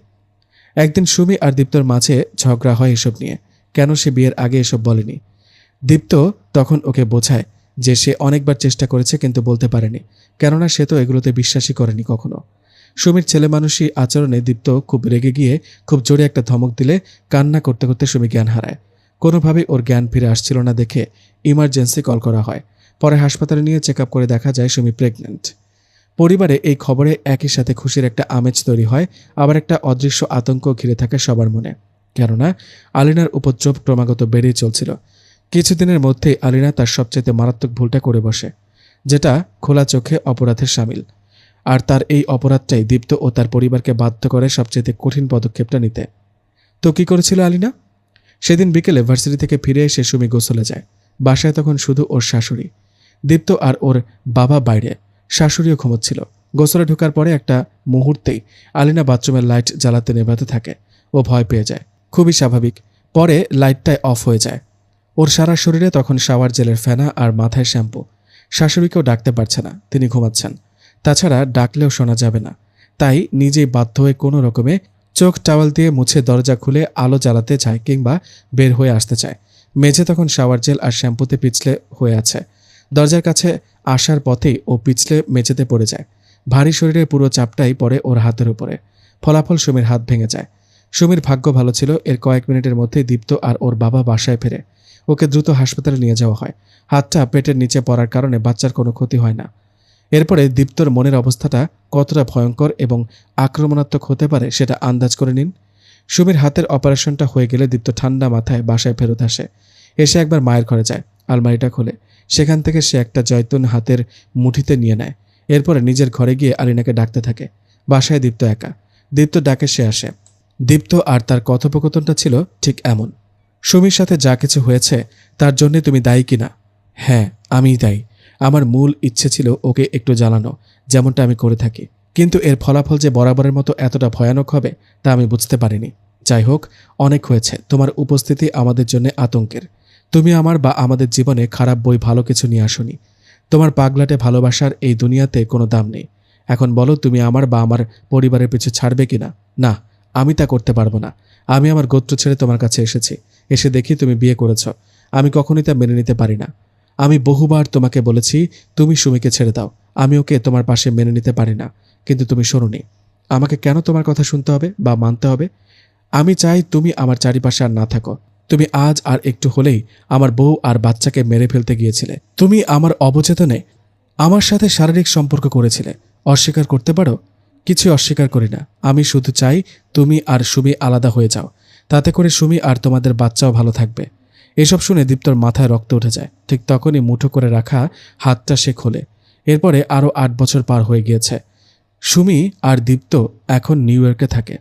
একদিন সুমি আর দীপ্তর মাঝে ঝগড়া হয় এসব নিয়ে, কেন সে বিয়ের আগে এসব বলেনি। দীপ্ত তখন ওকে বোঝায় যে সে অনেকবার চেষ্টা করেছে কিন্তু বলতে পারেনি, কেননা সে তো এগুলোতে বিশ্বাসই করেনি কখনো। সুমির ছেলে মানুষই আচরণে দীপ্ত খুব রেগে গিয়ে খুব জোরে একটা ধমক দিলে কান্না করতে করতে সুমি জ্ঞান হারায়। কোনোভাবেই ওর জ্ঞান ফিরে আসছিল না দেখে ইমার্জেন্সি কল করা হয়। পরে হাসপাতালে নিয়ে চেক আপ করে দেখা যায় সুমি প্রেগন্যান্ট। পরিবারে এই খবরে একই সাথে খুশির একটা আমেজ তৈরি হয়, আবার একটা অদৃশ্য আতঙ্ক ঘিরে থাকে সবার মনে, কেননা আলিনার উপদ্রব ক্রমাগত বেড়েই চলছিল। কিছুদিনের মধ্যেই আলিনা তার সবচেয়ে মারাত্মক ভুলটা করে বসে, যেটা খোলা চোখে অপরাধের শামিল। আর তার এই অপরাধটাই দীপ্ত ও তার পরিবারকে বাধ্য করে সবচেয়ে কঠিন পদক্ষেপটা নিতে। তো কি করেছিল আলিনা? সেদিন বিকেলে ভার্সিটি থেকে ফিরে এসে সুমি গোসলে যায়। বাসায় তখন শুধু ওর শাশুড়ি, দীপ্ত আর ওর বাবা বাইরে। শাশুড়িও ঘুমোচ্ছিল। গোসলে ঢোকার পরে একটা মুহূর্তেই আলিনা বাথরুমের লাইট জ্বালাতে নেভাতে থাকে। ও ভয় পেয়ে যায়, খুবই স্বাভাবিক। পরে লাইটটাই অফ হয়ে যায়। ওর সারা শরীরে তখন শাওয়ার জেলের ফেনা আর মাথায় শ্যাম্পু। শাশুড়িকেও ডাকতে পারছে না, তিনি ঘুমাচ্ছেন। তাছাড়া ডাকলেও শোনা যাবে না, তাই নিজেই বাধ্য হয়ে কোনো রকমে চোখ টাওয়াল দিয়ে মুছে দরজা খুলে আলো জ্বালাতে চায় কিংবা বের হয়ে আসতে চায়। মেঝে তখন শাওয়ার জেল আর শ্যাম্পুতে পিছলে হয়ে আছে। দরজার কাছে আসার পথেই ও পিছলে মেঝেতে পড়ে যায়। ভারী শরীরের পুরো চাপটাই পড়ে ওর হাতের উপরে। ফলাফল সুমির হাত ভেঙে যায়। সুমির ভাগ্য ভালো ছিল, এর কয়েক মিনিটের মধ্যেই দীপ্ত আর ওর বাবা বাসায় ফেরে। ওকে দ্রুত হাসপাতালে নিয়ে যাওয়া হয়। হাতটা পেটের নিচে পড়ার কারণে বাচ্চার কোনো ক্ষতি হয় না। এরপরে দীপ্তর মনের অবস্থাটা কতটা ভয়ঙ্কর এবং আক্রমণাত্মক হতে পারে সেটা আন্দাজ করে নিন। সুমির হাতের অপারেশনটা হয়ে গেলে দীপ্ত ঠান্ডা মাথায় বাসায় ফেরত আসে। এসে একবার মায়ের ঘরে যায়, আলমারিটা খোলে। সেখান থেকে সে একটা জয়তুন হাতের মুঠিতে নিয়ে নেয়। এরপরে নিজের ঘরে গিয়ে আলিনাকে ডাকতে থাকে। বাসায় দীপ্ত একা। দীপ্ত ডাকে সে আসে। দীপ্ত আর তার কথোপকথনটা ছিল ঠিক এমন: সুমির সাথে যা কিছু হয়েছে তার জন্য তুমি দায়ী কিনা? হ্যাঁ, আমিই দায়ী। আমার মূল ইচ্ছে ছিল ওকে একটু জ্বালানো, যেমনটা আমি করে থাকি, কিন্তু এর ফলাফল যে বরাবরের মতো এতটা ভয়ানক হবে তা আমি বুঝতে পারিনি। যাই হোক, অনেক হয়েছে। তোমার উপস্থিতি আমাদের জন্য আতঙ্কের। তুমি আমার বা আমাদের জীবনে খারাপ বই ভালো কিছু নিয়ে আসোনি। তোমার পাগলাটে ভালোবাসার এই দুনিয়াতে কোনো দাম নেই। এখন বলো, তুমি আমার বা আমার পরিবারের পিছু ছাড়বে কিনা? না, আমি তা করতে পারবো না। আমি আমার গোত্র ছেড়ে তোমার কাছে এসেছি। এসে দেখি তুমি বিয়ে করেছ। আমি কখনই তা মেনে নিতে পারি না। আমি বহুবার তোমাকে বলেছি তুমি সুমিকে ছেড়ে দাও। আমি ওকে তোমার পাশে মেনে নিতে পারি না, কিন্তু তুমি শোনোনি। আমাকে কেন তোমার কথা শুনতে হবে বা মানতে হবে? আমি চাই তুমি আমার চারিপাশে আর না থাকো। তুমি আজ আর একটু হলেই আমার বউ আর বাচ্চাকে মেরে ফেলতে গিয়েছিলে। তুমি আমার অবচেতনে আমার সাথে শারীরিক সম্পর্ক করেছিলে। অস্বীকার করতে পারো? কিছু অস্বীকার করি না। আমি শুধু চাই তুমি আর সুমি আলাদা হয়ে যাও। তাতে করে সুমি আর তোমাদের বাচ্চাও ভালো থাকবে। এসব শুনে দীপ্তর মাথায় রক্ত উঠে যায়। ঠিক তখনই মুঠো করে রাখা হাতটা সে খোলে। এরপরে আরও 8 বছর পার হয়ে গিয়েছে। সুমি আর দীপ্ত এখন নিউ ইয়র্কে থাকে।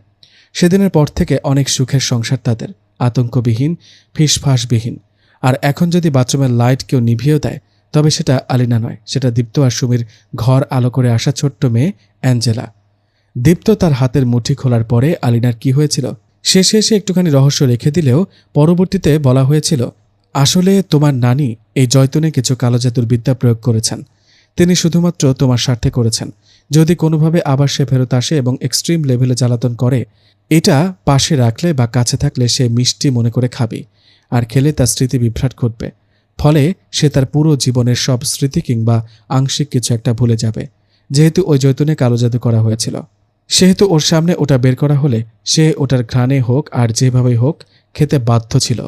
সেদিনের পর থেকে অনেক সুখের সংসার তাদের, আতঙ্কবিহীন, ফিসফাসবিহীন। আর এখন যদি বাথরুমের লাইট কেউ নিভিয়েও দেয়, তবে সেটা আলিনা নয়, সেটা দীপ্ত আর সুমির ঘর আলো করে আসা ছোট্ট মেয়ে অ্যাঞ্জেলা। দীপ্ত তার হাতের মুঠি খোলার পরে আলিনার কি হয়েছিল শেষে এসে একটুখানি রহস্য রেখে দিলেও পরবর্তীতে বলা হয়েছিল, আসলে তোমার নানি এই জয়তুনে কিছু কালো জাদুর বিদ্যা প্রয়োগ করেছেন। তিনি শুধুমাত্র তোমার স্বার্থে করেছেন। যদি কোনোভাবে আবার সে ফেরত আসে এবং এক্সট্রিম লেভেলে জ্বালাতন করে, এটা পাশে রাখলে বা কাছে থাকলে সে মিষ্টি মনে করে খাবে, আর খেলে তার স্মৃতি বিভ্রাট ঘটবে। ফলে সে তার পুরো জীবনের সব স্মৃতি কিংবা আংশিক কিছু একটা ভুলে যাবে। যেহেতু ওই জৈতুনে কালো জাদু করা হয়েছিল, সেহেতু ওর সামনে ওটা বের করা হলে সে ওটার ঘ্রাণে হোক আর যেভাবেই হোক খেতে বাধ্য ছিল।